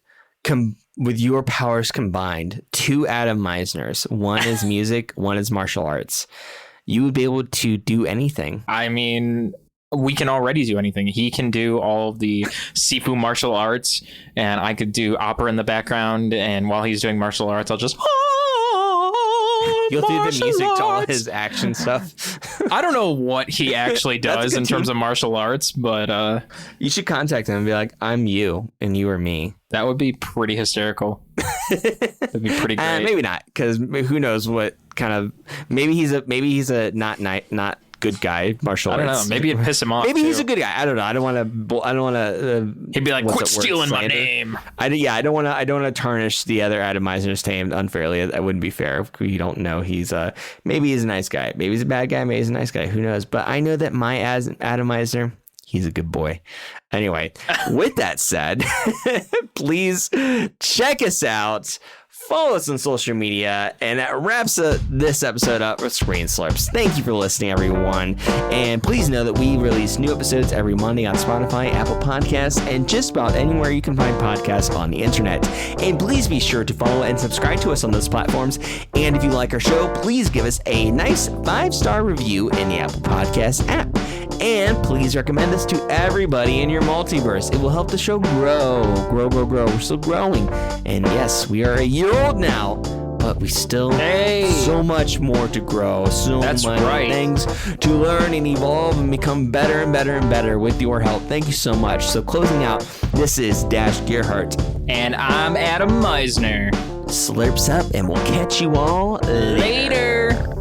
with your powers combined, 2 Adam Meisners, one is music, one is martial arts. You would be able to do anything. We can already do anything. He can do all of the Sifu martial arts, and I could do opera in the background, and while he's doing martial arts, I'll just... You'll do the music to all his action stuff. I don't know what he actually does in terms of martial arts, but... you should contact him and be like, I'm you, and you are me. That would be pretty hysterical. That'd be pretty great. Maybe not, because who knows what kind of... Maybe he's a not good guy, martial arts. I don't know. Maybe it'd piss him off. Maybe he's a good guy. I don't know. I don't want to. He'd be like, "Quit stealing my name." I don't want to tarnish the other Adam Meisner's name unfairly. That wouldn't be fair. You don't know. Maybe he's a nice guy. Maybe he's a bad guy. Maybe he's a nice guy. Who knows? But I know that my Adam Meisner, he's a good boy. Anyway, with that said, please check us out. Follow us on social media, and that wraps this episode up with Screen Slurps. Thank you for listening, everyone. And please know that we release new episodes every Monday on Spotify, Apple Podcasts, and just about anywhere you can find podcasts on the internet. And please be sure to follow and subscribe to us on those platforms. And if you like our show, please give us a nice 5-star review in the Apple Podcasts app. And please recommend this to everybody in your multiverse. It will help the show grow. We're still growing. And yes, we are a year old now, but we still have so much more to grow. That's many things to learn and evolve and become better and better and better with your help. Thank you so much. So closing out, this is Dash Gearhart. And I'm Adam Meisner. Slurps up, and we'll catch you all later.